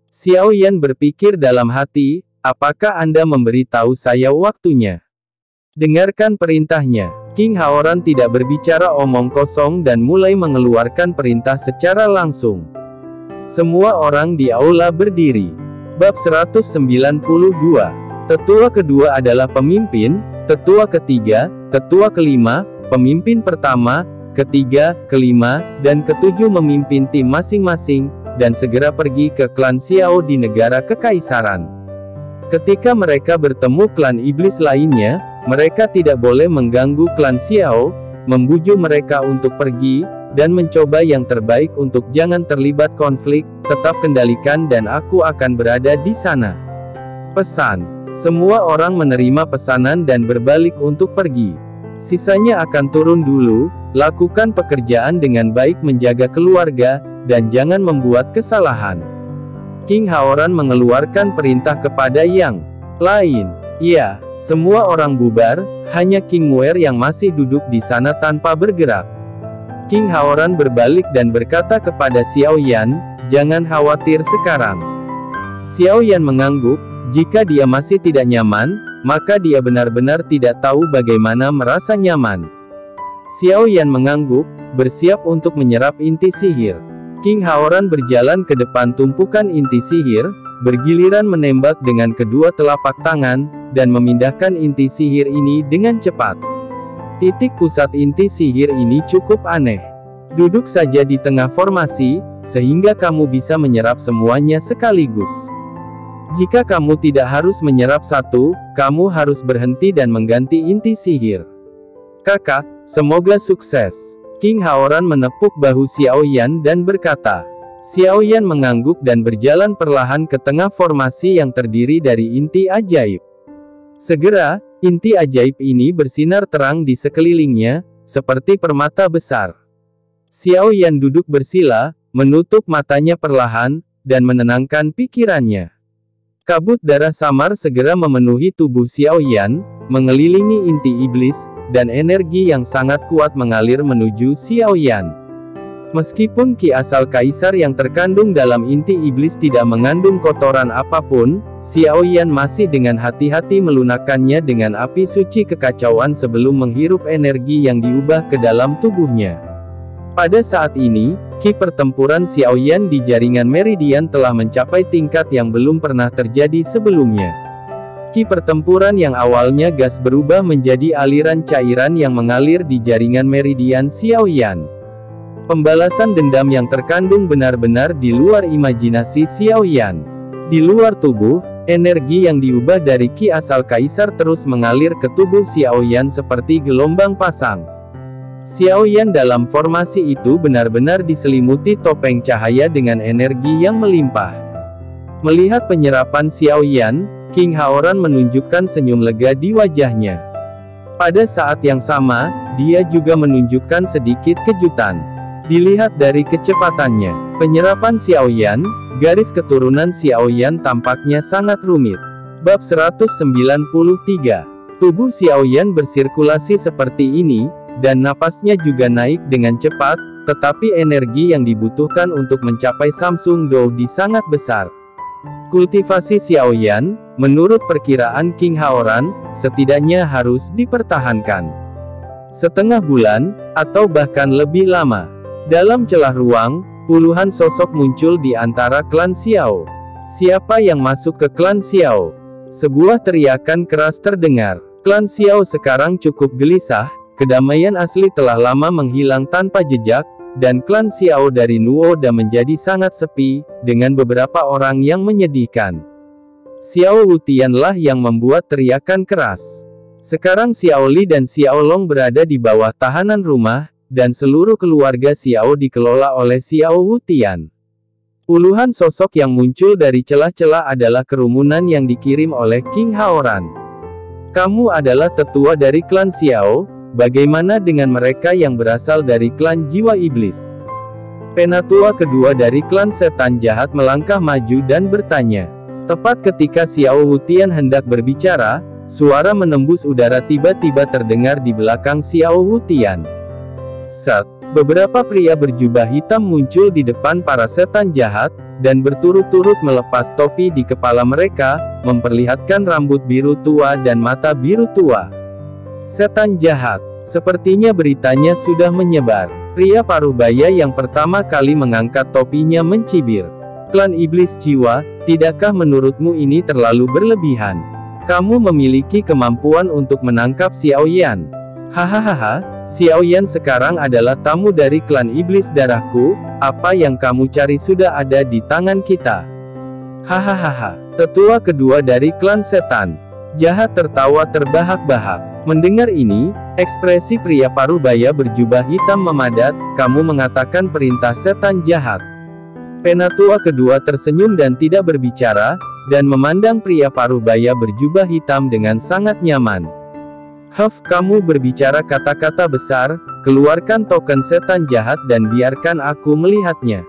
Xiao Yan berpikir dalam hati, "Apakah Anda memberitahu saya waktunya?" Dengarkan perintahnya. King Haoran tidak berbicara omong kosong dan mulai mengeluarkan perintah secara langsung. Semua orang di aula berdiri. Bab 192. Tetua kedua adalah pemimpin, tetua ketiga, tetua kelima, pemimpin pertama, ketiga, kelima, dan ketujuh memimpin tim masing-masing, dan segera pergi ke klan Xiao di negara kekaisaran. Ketika mereka bertemu klan iblis lainnya, mereka tidak boleh mengganggu klan Xiao, membujuk mereka untuk pergi, dan mencoba yang terbaik untuk jangan terlibat konflik, tetap kendalikan dan aku akan berada di sana. Pesan. Semua orang menerima pesanan dan berbalik untuk pergi. Sisanya akan turun dulu, lakukan pekerjaan dengan baik menjaga keluarga, dan jangan membuat kesalahan. King Haoran mengeluarkan perintah kepada yang lain. Iya. Semua orang bubar, hanya King Muer yang masih duduk di sana tanpa bergerak. King Haoran berbalik dan berkata kepada Xiao Yan, "Jangan khawatir sekarang." Xiao Yan mengangguk, jika dia masih tidak nyaman, maka dia benar-benar tidak tahu bagaimana merasa nyaman. Xiao Yan mengangguk, bersiap untuk menyerap inti sihir. King Haoran berjalan ke depan tumpukan inti sihir, bergiliran menembak dengan kedua telapak tangan, dan memindahkan inti sihir ini dengan cepat. Titik pusat inti sihir ini cukup aneh. Duduk saja di tengah formasi, sehingga kamu bisa menyerap semuanya sekaligus. Jika kamu tidak harus menyerap satu, kamu harus berhenti dan mengganti inti sihir. Kakak, semoga sukses. King Haoran menepuk bahu Xiao Yan dan berkata. Xiao Yan mengangguk dan berjalan perlahan ke tengah formasi yang terdiri dari inti ajaib. Segera, inti ajaib ini bersinar terang di sekelilingnya, seperti permata besar. Xiao Yan duduk bersila, menutup matanya perlahan, dan menenangkan pikirannya. Kabut darah samar segera memenuhi tubuh Xiao Yan, mengelilingi inti iblis, dan energi yang sangat kuat mengalir menuju Xiao Yan. Meskipun ki asal kaisar yang terkandung dalam inti iblis tidak mengandung kotoran apapun, Xiao Yan masih dengan hati-hati melunakkannya dengan api suci kekacauan sebelum menghirup energi yang diubah ke dalam tubuhnya. Pada saat ini, ki pertempuran Xiao Yan di jaringan meridian telah mencapai tingkat yang belum pernah terjadi sebelumnya. Ki pertempuran yang awalnya gas berubah menjadi aliran cairan yang mengalir di jaringan meridian Xiao Yan. Pembalasan dendam yang terkandung benar-benar di luar imajinasi Xiao Yan. Di luar tubuh, energi yang diubah dari ki asal kaisar terus mengalir ke tubuh Xiao Yan seperti gelombang pasang. Xiao Yan dalam formasi itu benar-benar diselimuti topeng cahaya dengan energi yang melimpah. Melihat penyerapan Xiao Yan, King Haoran menunjukkan senyum lega di wajahnya. Pada saat yang sama, dia juga menunjukkan sedikit kejutan. Dilihat dari kecepatannya, penyerapan Xiao Yan, garis keturunan Xiao Yan tampaknya sangat rumit. Bab 193. Tubuh Xiao Yan bersirkulasi seperti ini, dan napasnya juga naik dengan cepat, tetapi energi yang dibutuhkan untuk mencapai Samsung Dou Di sangat besar. Kultivasi Xiao Yan, Menurut perkiraan King Haoran, setidaknya harus dipertahankan setengah bulan, atau bahkan lebih lama. Dalam celah ruang, puluhan sosok muncul di antara klan Xiao. Siapa yang masuk ke klan Xiao? Sebuah teriakan keras terdengar. Klan Xiao sekarang cukup gelisah, kedamaian asli telah lama menghilang tanpa jejak, dan klan Xiao dari Nuoda menjadi sangat sepi, dengan beberapa orang yang menyedihkan. Xiao Wutianlah yang membuat teriakan keras. Sekarang Xiao Li dan Xiao Long berada di bawah tahanan rumah, dan seluruh keluarga Xiao dikelola oleh Xiao Wutian. Puluhan sosok yang muncul dari celah-celah adalah kerumunan yang dikirim oleh King Haoran. Kamu adalah tetua dari klan Xiao, bagaimana dengan mereka yang berasal dari klan Jiwa Iblis? Penatua kedua dari klan Setan Jahat melangkah maju dan bertanya. Tepat ketika Xiao Wutian hendak berbicara, suara menembus udara tiba-tiba terdengar di belakang Xiao Wutian. Set, beberapa pria berjubah hitam muncul di depan para setan jahat, dan berturut-turut melepas topi di kepala mereka, memperlihatkan rambut biru tua dan mata biru tua. Setan jahat, sepertinya beritanya sudah menyebar. Pria parubaya yang pertama kali mengangkat topinya mencibir. Klan Iblis Jiwa, tidakkah menurutmu ini terlalu berlebihan? Kamu memiliki kemampuan untuk menangkap Xiao Yan. Hahaha, Xiao Yan sekarang adalah tamu dari klan Iblis Darahku, apa yang kamu cari sudah ada di tangan kita. Hahaha, tetua kedua dari klan Setan Jahat tertawa terbahak-bahak. Mendengar ini, ekspresi pria parubaya berjubah hitam memadat, kamu mengatakan perintah setan jahat. Penatua kedua tersenyum dan tidak berbicara, dan memandang pria parubaya berjubah hitam dengan sangat nyaman. Huff, kamu berbicara kata-kata besar, keluarkan token setan jahat dan biarkan aku melihatnya.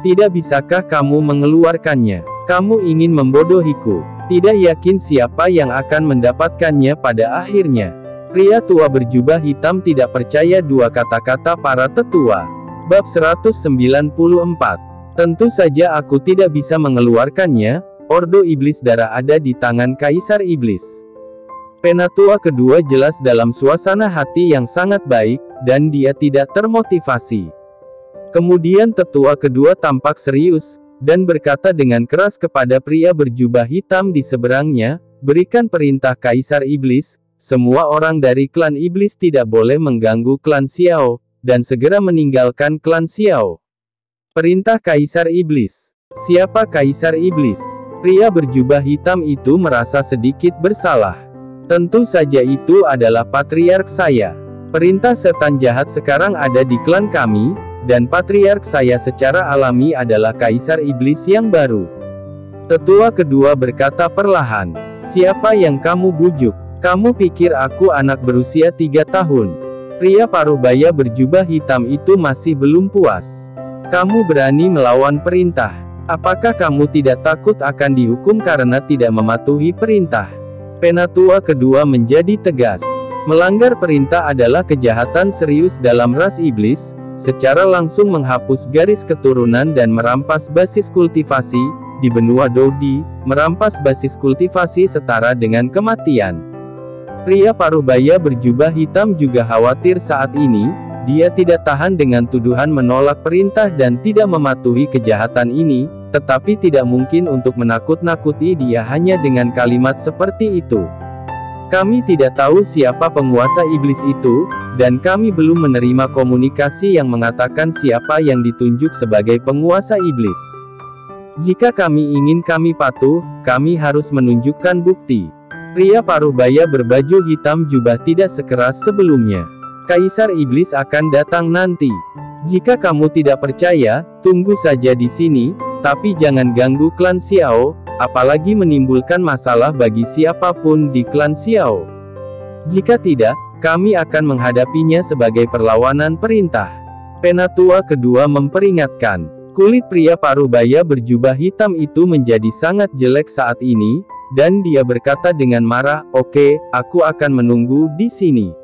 Tidak bisakah kamu mengeluarkannya? Kamu ingin membodohiku. Tidak yakin siapa yang akan mendapatkannya pada akhirnya. Pria tua berjubah hitam tidak percaya dua kata-kata para tetua. Bab 194. Tentu saja aku tidak bisa mengeluarkannya, Ordo Iblis Darah ada di tangan Kaisar Iblis. Penatua kedua jelas dalam suasana hati yang sangat baik, dan dia tidak termotivasi. Kemudian tetua kedua tampak serius, dan berkata dengan keras kepada pria berjubah hitam di seberangnya, berikan perintah Kaisar Iblis, semua orang dari klan Iblis tidak boleh mengganggu klan Xiao, dan segera meninggalkan klan Xiao. Perintah Kaisar Iblis. Siapa Kaisar Iblis? Pria berjubah hitam itu merasa sedikit bersalah. Tentu saja itu adalah patriark saya. Perintah setan jahat sekarang ada di klan kami, dan patriark saya secara alami adalah Kaisar Iblis yang baru. Tetua kedua berkata perlahan, siapa yang kamu bujuk? Kamu pikir aku anak berusia 3 tahun? Pria parubaya berjubah hitam itu masih belum puas. Kamu berani melawan perintah. Apakah kamu tidak takut akan dihukum karena tidak mematuhi perintah? Penatua kedua menjadi tegas. Melanggar perintah adalah kejahatan serius dalam ras iblis, secara langsung menghapus garis keturunan dan merampas basis kultivasi, di benua Dodi, merampas basis kultivasi setara dengan kematian. Pria parubaya berjubah hitam juga khawatir saat ini. Dia tidak tahan dengan tuduhan menolak perintah dan tidak mematuhi kejahatan ini, tetapi tidak mungkin untuk menakut-nakuti dia hanya dengan kalimat seperti itu. Kami tidak tahu siapa penguasa iblis itu, dan kami belum menerima komunikasi yang mengatakan siapa yang ditunjuk sebagai penguasa iblis. Jika kami ingin kami patuh, kami harus menunjukkan bukti. Pria parubaya berbaju hitam jubah tidak sekeras sebelumnya. Kaisar Iblis akan datang nanti. Jika kamu tidak percaya, tunggu saja di sini, tapi jangan ganggu klan Xiao, apalagi menimbulkan masalah bagi siapapun di klan Xiao. Jika tidak, kami akan menghadapinya sebagai perlawanan perintah. Penatua kedua memperingatkan. Kulit pria parubaya berjubah hitam itu menjadi sangat jelek saat ini, dan dia berkata dengan marah, "Oke, aku akan menunggu di sini.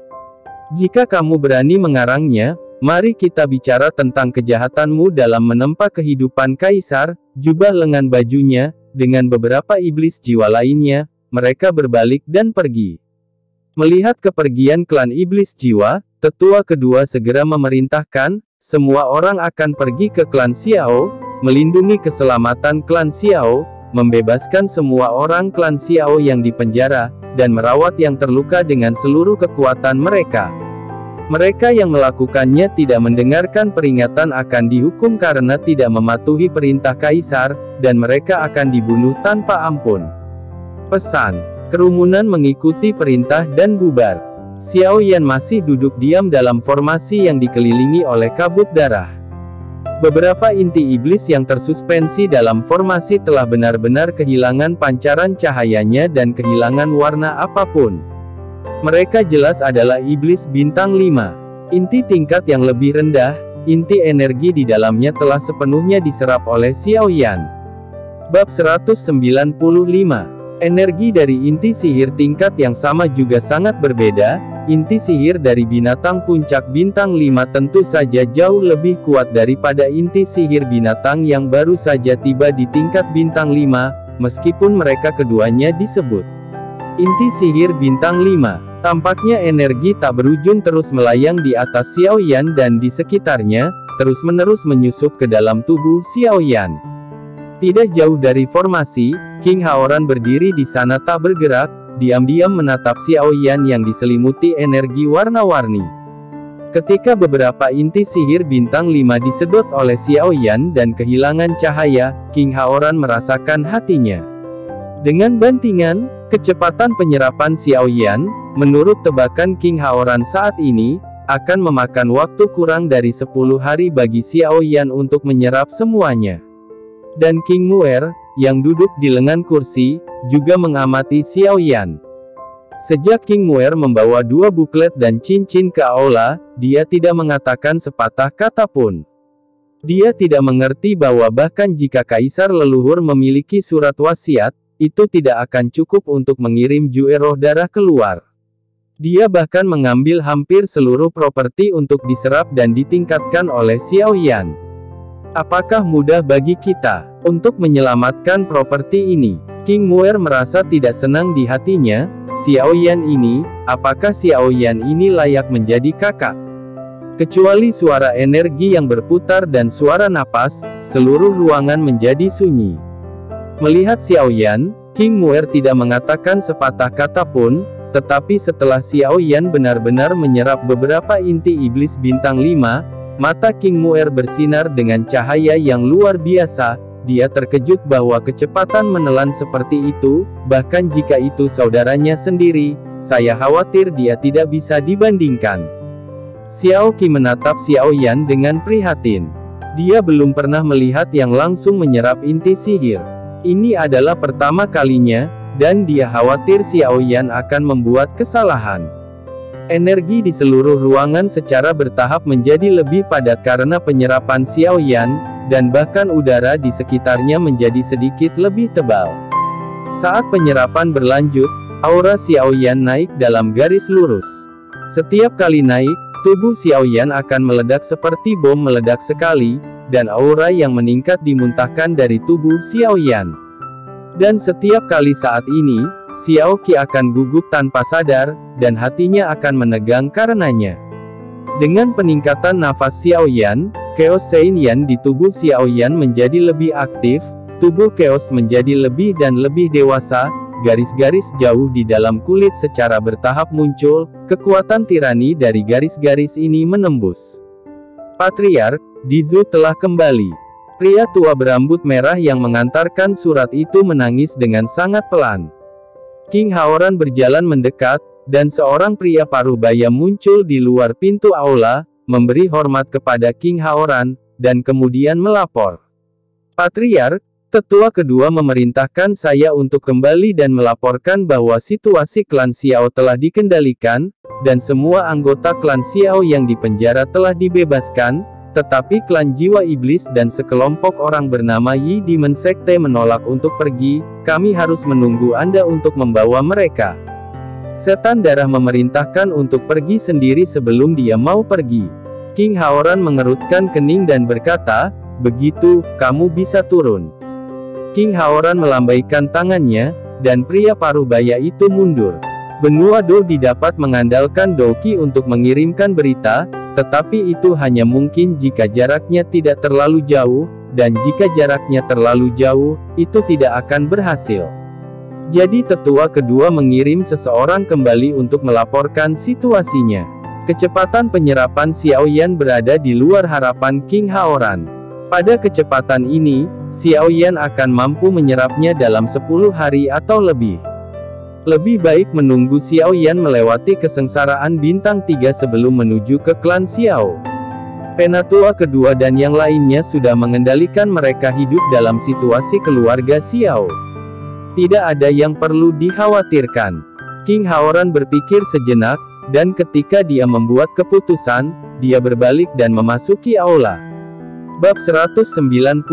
Jika kamu berani mengarangnya, mari kita bicara tentang kejahatanmu dalam menempa kehidupan Kaisar." Jubah lengan bajunya, dengan beberapa iblis jiwa lainnya, mereka berbalik dan pergi. Melihat kepergian klan iblis jiwa, tetua kedua segera memerintahkan, semua orang akan pergi ke klan Xiao, melindungi keselamatan klan Xiao, membebaskan semua orang klan Xiao yang dipenjara, dan merawat yang terluka dengan seluruh kekuatan mereka. Mereka yang melakukannya tidak mendengarkan peringatan akan dihukum karena tidak mematuhi perintah kaisar, dan mereka akan dibunuh tanpa ampun. Pesan: kerumunan mengikuti perintah dan bubar. Xiao Yan masih duduk diam dalam formasi yang dikelilingi oleh kabut darah. Beberapa inti iblis yang tersuspensi dalam formasi telah benar-benar kehilangan pancaran cahayanya dan kehilangan warna apapun. Mereka jelas adalah iblis bintang 5. Inti tingkat yang lebih rendah, inti energi di dalamnya telah sepenuhnya diserap oleh Xiao Yan. Bab 195. Energi dari inti sihir tingkat yang sama juga sangat berbeda. Inti sihir dari binatang puncak bintang 5 tentu saja jauh lebih kuat daripada inti sihir binatang yang baru saja tiba di tingkat bintang 5, meskipun mereka keduanya disebut inti sihir bintang 5. Tampaknya energi tak berujung terus melayang di atas Xiao Yan dan di sekitarnya, terus-menerus menyusup ke dalam tubuh Xiao Yan. Tidak jauh dari formasi, King Haoran berdiri di sana tak bergerak, diam-diam menatap Xiao Yan yang diselimuti energi warna-warni. Ketika beberapa inti sihir bintang 5 disedot oleh Xiao Yan dan kehilangan cahaya, King Haoran merasakan hatinya. Dengan bantingan, kecepatan penyerapan Xiao Yan, menurut tebakan King Haoran saat ini, akan memakan waktu kurang dari 10 hari bagi Xiao Yan untuk menyerap semuanya. Dan King Muer, yang duduk di lengan kursi, juga mengamati Xiao Yan. Sejak King Muer membawa 2 buklet dan cincin ke aula, dia tidak mengatakan sepatah kata pun. Dia tidak mengerti bahwa bahkan jika kaisar leluhur memiliki surat wasiat, itu tidak akan cukup untuk mengirim Jue roh darah keluar. Dia bahkan mengambil hampir seluruh properti untuk diserap dan ditingkatkan oleh Xiao Yan. Apakah mudah bagi kita untuk menyelamatkan properti ini? King Muer merasa tidak senang di hatinya. Xiao Yan ini, apakah Xiao Yan ini layak menjadi kakak? Kecuali suara energi yang berputar dan suara napas, seluruh ruangan menjadi sunyi. Melihat Xiao Yan, King Muer tidak mengatakan sepatah kata pun, tetapi setelah Xiao Yan benar-benar menyerap beberapa inti iblis bintang 5, mata King Muer bersinar dengan cahaya yang luar biasa. Dia terkejut bahwa kecepatan menelan seperti itu, bahkan jika itu saudaranya sendiri, saya khawatir dia tidak bisa dibandingkan. Xiao Qi menatap Xiao Yan dengan prihatin. Dia belum pernah melihat yang langsung menyerap inti sihir. Ini adalah pertama kalinya, dan dia khawatir Xiao Yan akan membuat kesalahan. Energi di seluruh ruangan secara bertahap menjadi lebih padat karena penyerapan Xiao Yan, dan bahkan udara di sekitarnya menjadi sedikit lebih tebal. Saat penyerapan berlanjut, aura Xiao Yan naik dalam garis lurus. Setiap kali naik, tubuh Xiao Yan akan meledak seperti bom meledak sekali, dan aura yang meningkat dimuntahkan dari tubuh Xiao Yan. Dan setiap kali saat ini, Xiao Qi akan gugup tanpa sadar, dan hatinya akan menegang karenanya. Dengan peningkatan nafas Xiao Yan, Chaos Sein Yan di tubuh Xiao Yan menjadi lebih aktif, tubuh Chaos menjadi lebih dan lebih dewasa, garis-garis jauh di dalam kulit secara bertahap muncul, kekuatan tirani dari garis-garis ini menembus. Patriark, Dizu telah kembali. Pria tua berambut merah yang mengantarkan surat itu menangis dengan sangat pelan. King Haoran berjalan mendekat, dan seorang pria paruh baya muncul di luar pintu aula, memberi hormat kepada King Haoran, dan kemudian melapor. Patriark, tetua kedua memerintahkan saya untuk kembali dan melaporkan bahwa situasi klan Xiao telah dikendalikan, dan semua anggota klan Xiao yang dipenjara telah dibebaskan, tetapi klan jiwa iblis dan sekelompok orang bernama Yi Demon Sekte menolak untuk pergi. Kami harus menunggu Anda untuk membawa mereka. Setan darah memerintahkan untuk pergi sendiri sebelum dia mau pergi. King Haoran mengerutkan kening dan berkata, begitu, kamu bisa turun. King Haoran melambaikan tangannya, dan pria paruh baya itu mundur. Benua Dou didapat mengandalkan Douqi untuk mengirimkan berita, tetapi itu hanya mungkin jika jaraknya tidak terlalu jauh, dan jika jaraknya terlalu jauh, itu tidak akan berhasil. Jadi tetua kedua mengirim seseorang kembali untuk melaporkan situasinya. Kecepatan penyerapan Xiaoyan berada di luar harapan King Haoran. Pada kecepatan ini, Xiaoyan akan mampu menyerapnya dalam 10 hari atau lebih. Lebih baik menunggu Xiaoyan melewati kesengsaraan bintang 3 sebelum menuju ke klan Xiao. Penatua kedua dan yang lainnya sudah mengendalikan mereka hidup dalam situasi keluarga Xiao. Tidak ada yang perlu dikhawatirkan. King Haoran berpikir sejenak, dan ketika dia membuat keputusan, dia berbalik dan memasuki aula. Bab 196.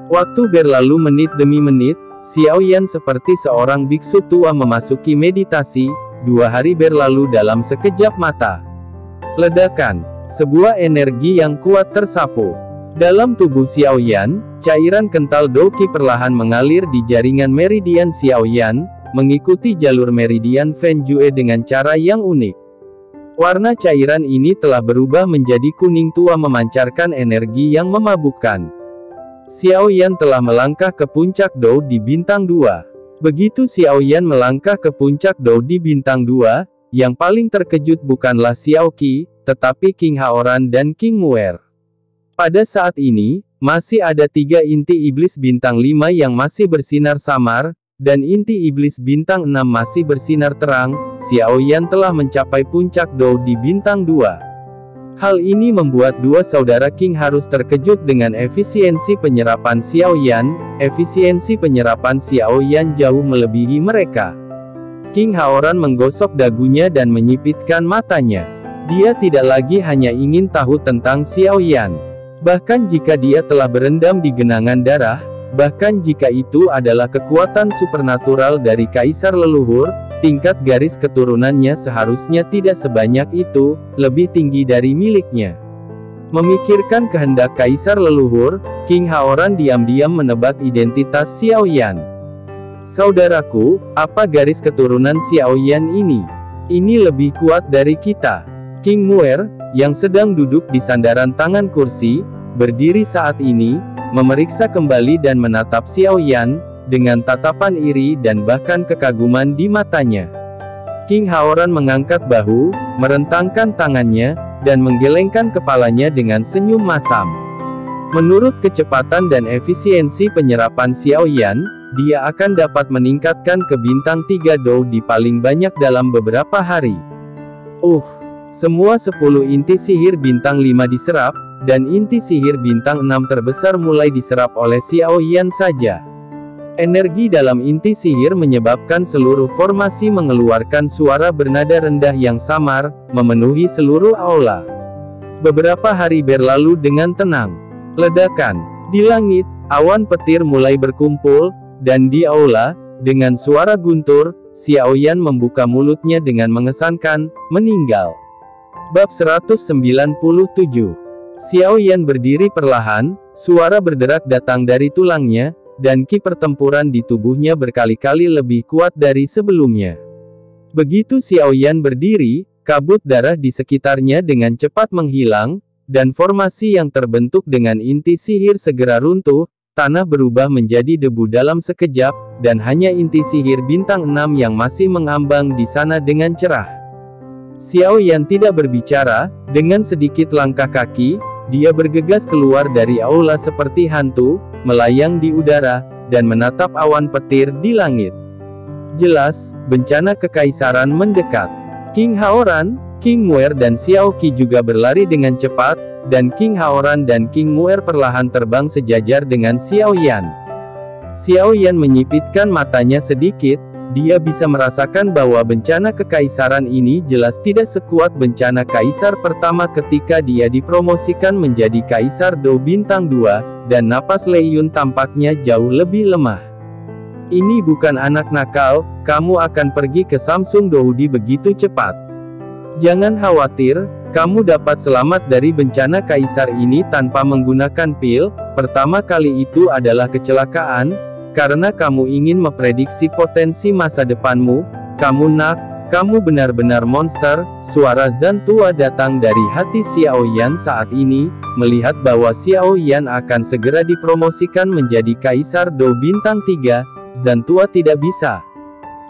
Waktu berlalu menit demi menit, Xiaoyan seperti seorang biksu tua memasuki meditasi. 2 hari berlalu dalam sekejap mata. Ledakan. Sebuah energi yang kuat tersapu. Dalam tubuh Xiaoyan, cairan kental Douqi perlahan mengalir di jaringan meridian Xiaoyan, mengikuti jalur meridian Fenjue dengan cara yang unik. Warna cairan ini telah berubah menjadi kuning tua memancarkan energi yang memabukkan. Xiaoyan telah melangkah ke puncak Dou di bintang 2. Begitu Xiaoyan melangkah ke puncak Dou di bintang 2, yang paling terkejut bukanlah Xiaoqi, tetapi King Haoran dan King Muer. Pada saat ini, masih ada 3 inti iblis bintang 5 yang masih bersinar samar, dan inti iblis bintang 6 masih bersinar terang. Xiaoyan telah mencapai puncak Dou di bintang 2. Hal ini membuat dua saudara King harus terkejut dengan efisiensi penyerapan Xiaoyan. Efisiensi penyerapan Xiaoyan jauh melebihi mereka. King Haoran menggosok dagunya dan menyipitkan matanya. Dia tidak lagi hanya ingin tahu tentang Xiaoyan. Bahkan jika dia telah berendam di genangan darah, bahkan jika itu adalah kekuatan supernatural dari kaisar leluhur, tingkat garis keturunannya seharusnya tidak sebanyak itu, lebih tinggi dari miliknya. Memikirkan kehendak kaisar leluhur, King Haoran diam-diam menebak identitas Xiaoyan. Saudaraku, apa garis keturunan Xiaoyan ini? Ini lebih kuat dari kita. King Muer, yang sedang duduk di sandaran tangan kursi, berdiri saat ini, memeriksa kembali dan menatap Xiaoyan, dengan tatapan iri dan bahkan kekaguman di matanya. King Haoran mengangkat bahu, merentangkan tangannya, dan menggelengkan kepalanya dengan senyum masam. Menurut kecepatan dan efisiensi penyerapan Xiaoyan, dia akan dapat meningkatkan ke bintang 3 Dou di paling banyak dalam beberapa hari. Semua 10 inti sihir bintang 5 diserap, dan inti sihir bintang 6 terbesar mulai diserap oleh Xiaoyan saja. Energi dalam inti sihir menyebabkan seluruh formasi mengeluarkan suara bernada rendah yang samar, memenuhi seluruh aula. Beberapa hari berlalu dengan tenang. Ledakan. Di langit, awan petir mulai berkumpul, dan di aula, dengan suara guntur, Xiaoyan membuka mulutnya dengan mengesankan, meninggal. Bab 197. Xiaoyan berdiri perlahan, suara berderak datang dari tulangnya, dan ki pertempuran di tubuhnya berkali-kali lebih kuat dari sebelumnya. Begitu Xiaoyan berdiri, kabut darah di sekitarnya dengan cepat menghilang, dan formasi yang terbentuk dengan inti sihir segera runtuh, tanah berubah menjadi debu dalam sekejap, dan hanya inti sihir bintang 6 yang masih mengambang di sana dengan cerah. Xiaoyan tidak berbicara, dengan sedikit langkah kaki, dia bergegas keluar dari aula seperti hantu, melayang di udara, dan menatap awan petir di langit. Jelas, bencana kekaisaran mendekat. King Haoran, King Muer dan Xiaoqi juga berlari dengan cepat, dan King Haoran dan King Muer perlahan terbang sejajar dengan Xiaoyan. Xiaoyan menyipitkan matanya sedikit, dia bisa merasakan bahwa bencana kekaisaran ini jelas tidak sekuat bencana kaisar pertama ketika dia dipromosikan menjadi kaisar Dou bintang 2, dan napas Lei Yun tampaknya jauh lebih lemah. Ini bukan anak nakal, kamu akan pergi ke Samsung Doudi begitu cepat. Jangan khawatir, Kamu dapat selamat dari bencana kaisar ini tanpa menggunakan pil. Pertama kali itu adalah kecelakaan, karena kamu ingin memprediksi potensi masa depanmu. Kamu nak, kamu benar-benar monster. Suara Zhan tua datang dari hati Xiao Yan saat ini, melihat bahwa Xiao Yan akan segera dipromosikan menjadi Kaisar Dou Bintang 3, Zhan tua tidak bisa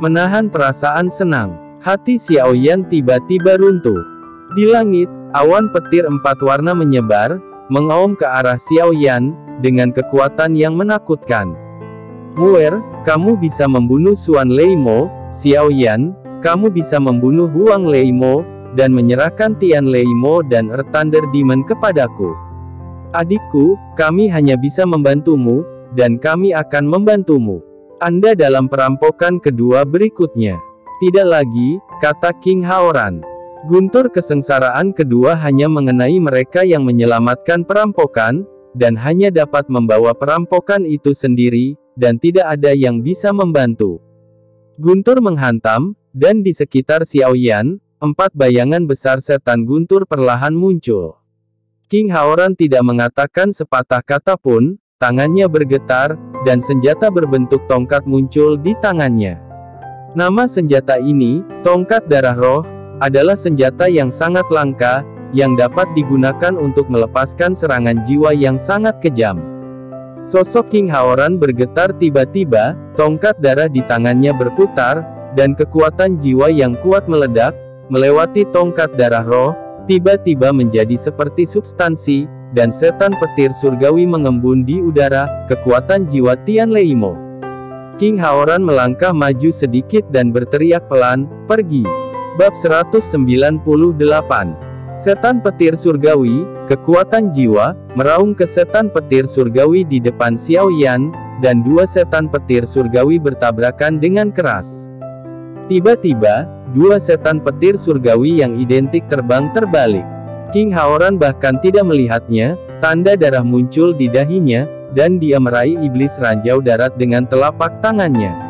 menahan perasaan senang. Hati Xiao Yan tiba-tiba runtuh. Di langit, awan petir 4 warna menyebar, mengaum ke arah Xiao Yan, dengan kekuatan yang menakutkan. Muer, kamu bisa membunuh Xuan Leimo. Xiao Yan, kamu bisa membunuh Huang Leimo, dan menyerahkan Tian Leimo dan Earth Thunder Demon kepadaku. Adikku, kami hanya bisa membantumu, dan kami akan membantumu. Anda dalam perampokan kedua berikutnya. Tidak lagi, kata King Haoran. Guntur kesengsaraan kedua hanya mengenai mereka yang menyelamatkan perampokan, dan hanya dapat membawa perampokan itu sendiri, dan tidak ada yang bisa membantu. Guntur menghantam, dan di sekitar Xiao Yan, 4 bayangan besar setan guntur perlahan muncul. King Haoran tidak mengatakan sepatah kata pun, tangannya bergetar, dan senjata berbentuk tongkat muncul di tangannya. Nama senjata ini, Tongkat Darah Roh, adalah senjata yang sangat langka, yang dapat digunakan untuk melepaskan serangan jiwa yang sangat kejam. Sosok King Haoran bergetar tiba-tiba, tongkat darah di tangannya berputar, dan kekuatan jiwa yang kuat meledak, melewati tongkat darah roh, tiba-tiba menjadi seperti substansi, dan setan petir surgawi mengembun di udara, kekuatan jiwa Tian Leimo. King Haoran melangkah maju sedikit dan berteriak pelan, pergi. Bab 198. Setan petir surgawi, kekuatan jiwa, meraung ke setan petir surgawi di depan Xiao Yan, dan 2 setan petir surgawi bertabrakan dengan keras. Tiba-tiba, 2 setan petir surgawi yang identik terbang terbalik. King Haoran bahkan tidak melihatnya, tanda darah muncul di dahinya, dan dia meraih iblis ranjau darat dengan telapak tangannya.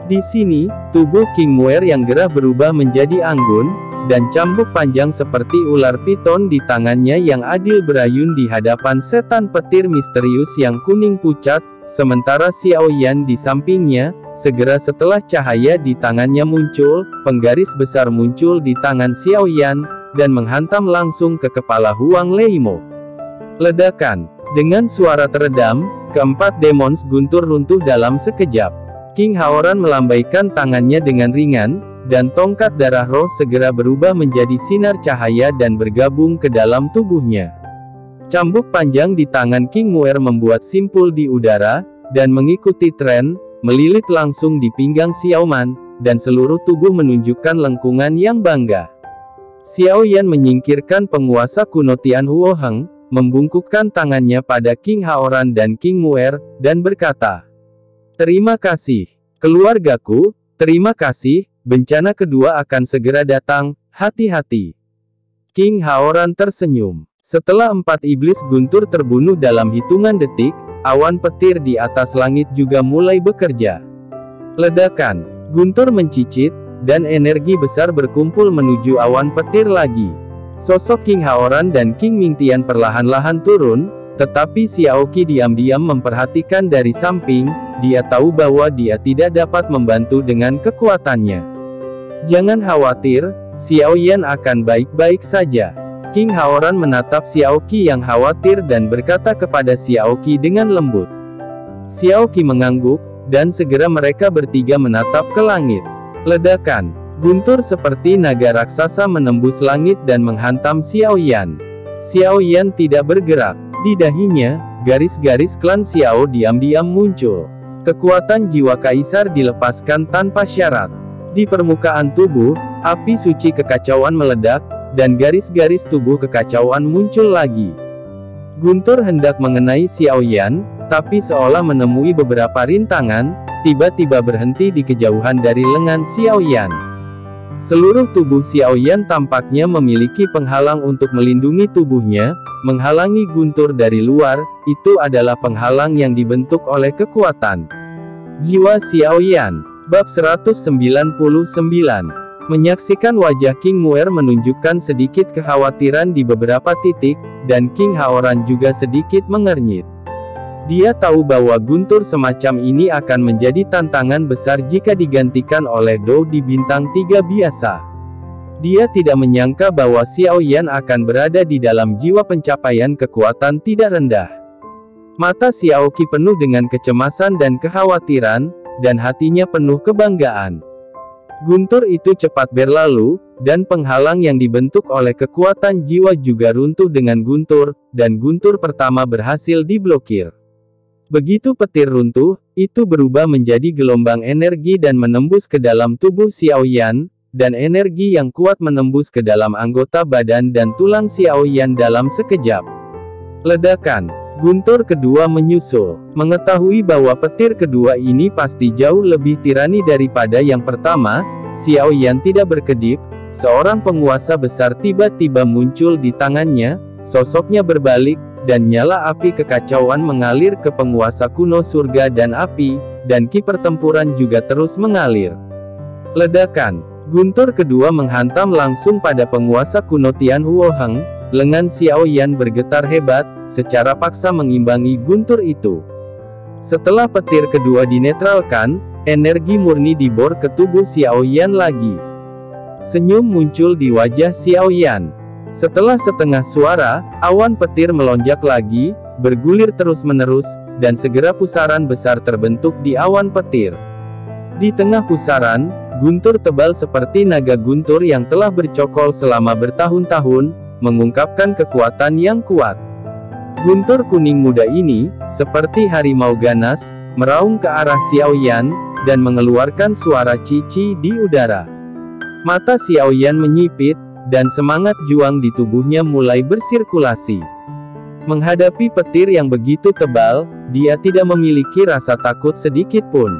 Di sini, tubuh King Muer yang gerah berubah menjadi anggun, dan cambuk panjang seperti ular piton di tangannya yang adil berayun di hadapan setan petir misterius yang kuning pucat, sementara Xiao Yan di sampingnya. Segera setelah cahaya di tangannya muncul, penggaris besar muncul di tangan Xiao Yan, dan menghantam langsung ke kepala Huang Leimo. Ledakan. Dengan suara teredam, keempat demons guntur runtuh dalam sekejap. King Haoran melambaikan tangannya dengan ringan, dan tongkat darah roh segera berubah menjadi sinar cahaya dan bergabung ke dalam tubuhnya. Cambuk panjang di tangan King Muer membuat simpul di udara, dan mengikuti tren, melilit langsung di pinggang Xiao Man, dan seluruh tubuh menunjukkan lengkungan yang bangga. Xiao Yan menyingkirkan penguasa kuno Tian Huo Heng, membungkukkan tangannya pada King Haoran dan King Muer, dan berkata, "Terima kasih, keluargaku, terima kasih, bencana kedua akan segera datang, hati-hati." King Haoran tersenyum. Setelah 4 iblis guntur terbunuh dalam hitungan detik, awan petir di atas langit juga mulai bekerja. Ledakan, guntur mencicit, dan energi besar berkumpul menuju awan petir lagi. Sosok King Haoran dan King Mingtian perlahan-lahan turun, tetapi Xiaoqi diam-diam memperhatikan dari samping. Dia tahu bahwa dia tidak dapat membantu dengan kekuatannya. Jangan khawatir, Xiao Yan akan baik-baik saja. King Haoran menatap Xiaoqi yang khawatir dan berkata kepada Xiaoqi dengan lembut. Xiaoqi mengangguk, dan segera mereka bertiga menatap ke langit. Ledakan. Guntur seperti naga raksasa menembus langit dan menghantam Xiao Yan. Xiao Yan tidak bergerak. Di dahinya, garis-garis klan Xiao diam-diam muncul. Kekuatan jiwa kaisar dilepaskan tanpa syarat. Di permukaan tubuh, api suci kekacauan meledak, dan garis-garis tubuh kekacauan muncul lagi. Guntur hendak mengenai Xiao Yan, tapi seolah menemui beberapa rintangan, tiba-tiba berhenti di kejauhan dari lengan Xiao Yan. Seluruh tubuh Xiao Yan tampaknya memiliki penghalang untuk melindungi tubuhnya, menghalangi guntur dari luar. Itu adalah penghalang yang dibentuk oleh kekuatan jiwa Xiao Yan. Bab 199. Menyaksikan wajah King Muer menunjukkan sedikit kekhawatiran di beberapa titik, dan King Haoran juga sedikit mengernyit. Dia tahu bahwa guntur semacam ini akan menjadi tantangan besar jika digantikan oleh Dou di bintang 3 biasa. Dia tidak menyangka bahwa Xiao Yan akan berada di dalam jiwa pencapaian kekuatan tidak rendah. Mata Xiao Qi penuh dengan kecemasan dan kekhawatiran, dan hatinya penuh kebanggaan. Guntur itu cepat berlalu, dan penghalang yang dibentuk oleh kekuatan jiwa juga runtuh dengan guntur, dan guntur pertama berhasil diblokir. Begitu petir runtuh, itu berubah menjadi gelombang energi dan menembus ke dalam tubuh Xiao Yan, dan energi yang kuat menembus ke dalam anggota badan dan tulang Xiao Yan dalam sekejap. Ledakan. Guntur kedua menyusul. Mengetahui bahwa petir kedua ini pasti jauh lebih tirani daripada yang pertama, Xiao Yan tidak berkedip. Seorang penguasa besar tiba-tiba muncul di tangannya, sosoknya berbalik, dan nyala api kekacauan mengalir ke penguasa kuno surga dan api, dan ki pertempuran juga terus mengalir. Ledakan. Guntur kedua menghantam langsung pada penguasa kuno Tian Huoheng. Lengan Xiao Yan bergetar hebat, secara paksa mengimbangi guntur itu. Setelah petir kedua dinetralkan, energi murni dibor ke tubuh Xiao Yan lagi. Senyum muncul di wajah Xiao Yan. Setelah setengah suara, awan petir melonjak lagi, bergulir terus-menerus, dan segera pusaran besar terbentuk di awan petir. Di tengah pusaran, guntur tebal seperti naga guntur yang telah bercokol selama bertahun-tahun, mengungkapkan kekuatan yang kuat. Guntur kuning muda ini, seperti harimau ganas, meraung ke arah Xiao Yan, dan mengeluarkan suara cici di udara. Mata Xiao Yan menyipit, dan semangat juang di tubuhnya mulai bersirkulasi. Menghadapi petir yang begitu tebal, dia tidak memiliki rasa takut sedikit pun.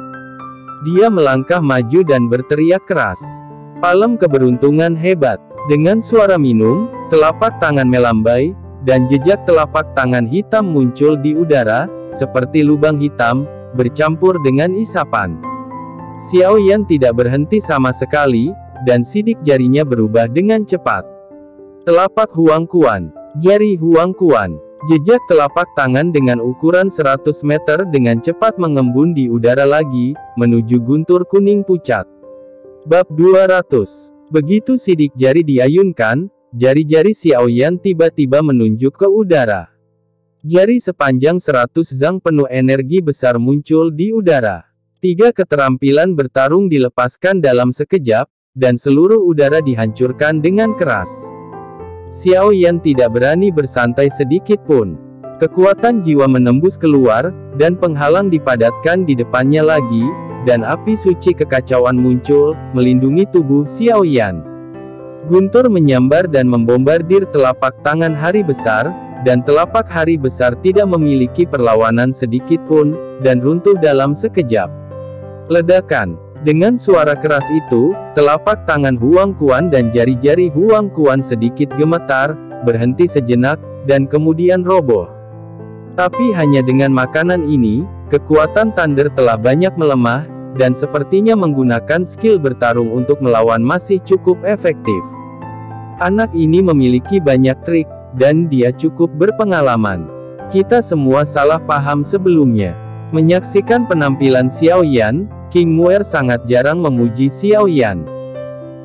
Dia melangkah maju dan berteriak keras. Palem keberuntungan hebat. Dengan suara minum, telapak tangan melambai, dan jejak telapak tangan hitam muncul di udara, seperti lubang hitam, bercampur dengan isapan. Xiao Yan tidak berhenti sama sekali, dan sidik jarinya berubah dengan cepat. Telapak Huang Kuan, jari Huang Kuan, jejak telapak tangan dengan ukuran 100 meter dengan cepat mengembun di udara lagi, menuju guntur kuning pucat. Bab 200. Begitu sidik jari diayunkan, jari-jari Xiao Yan tiba-tiba menunjuk ke udara. Jari sepanjang 100 zang penuh energi besar muncul di udara. 3 keterampilan bertarung dilepaskan dalam sekejap, dan seluruh udara dihancurkan dengan keras. Xiao Yan tidak berani bersantai sedikit pun. Kekuatan jiwa menembus keluar, dan penghalang dipadatkan di depannya lagi, dan api suci kekacauan muncul, melindungi tubuh Xiao Yan. Guntur menyambar dan membombardir telapak tangan hari besar, dan telapak hari besar tidak memiliki perlawanan sedikit pun, dan runtuh dalam sekejap. Ledakan. Dengan suara keras itu, telapak tangan Huang Kuan dan jari-jari Huang Kuan sedikit gemetar, berhenti sejenak, dan kemudian roboh. Tapi hanya dengan makanan ini, kekuatan Thunder telah banyak melemah, dan sepertinya menggunakan skill bertarung untuk melawan masih cukup efektif. Anak ini memiliki banyak trik, dan dia cukup berpengalaman. Kita semua salah paham sebelumnya. Menyaksikan penampilan Xiao Yan, King Muer sangat jarang memuji Xiao Yan.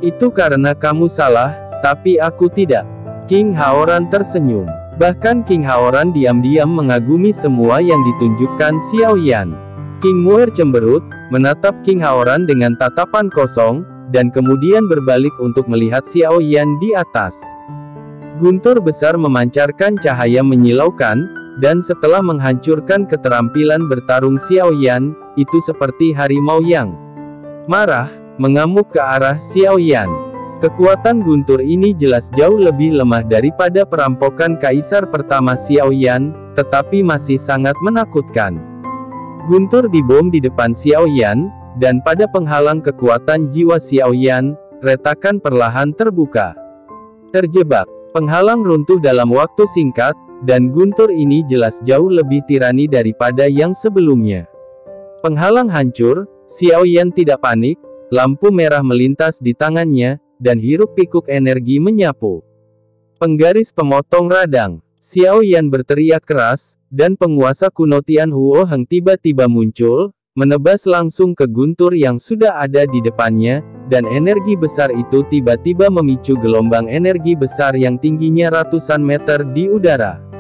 Itu karena kamu salah, tapi aku tidak. King Haoran tersenyum. Bahkan King Haoran diam-diam mengagumi semua yang ditunjukkan Xiao Yan. King Muer cemberut, menatap King Haoran dengan tatapan kosong, dan kemudian berbalik untuk melihat Xiao Yan di atas. Guntur besar memancarkan cahaya menyilaukan, dan setelah menghancurkan keterampilan bertarung Xiao Yan, itu seperti harimau yang marah, mengamuk ke arah Xiao Yan. Kekuatan guntur ini jelas jauh lebih lemah daripada perampokan kaisar pertama Xiao Yan, tetapi masih sangat menakutkan. Guntur dibom di depan Xiao Yan, dan pada penghalang kekuatan jiwa Xiao Yan, retakan perlahan terbuka. Terjebak. Penghalang runtuh dalam waktu singkat, dan guntur ini jelas jauh lebih tirani daripada yang sebelumnya. Penghalang hancur, Xiao Yan tidak panik, Lampu merah melintas di tangannya, dan hiruk-pikuk energi menyapu. Penggaris pemotong radang. Xiao Yan berteriak keras, dan penguasa kuno Tian Huo Heng tiba-tiba muncul, menebas langsung ke guntur yang sudah ada di depannya, dan energi besar itu tiba-tiba memicu gelombang energi besar yang tingginya ratusan meter di udara.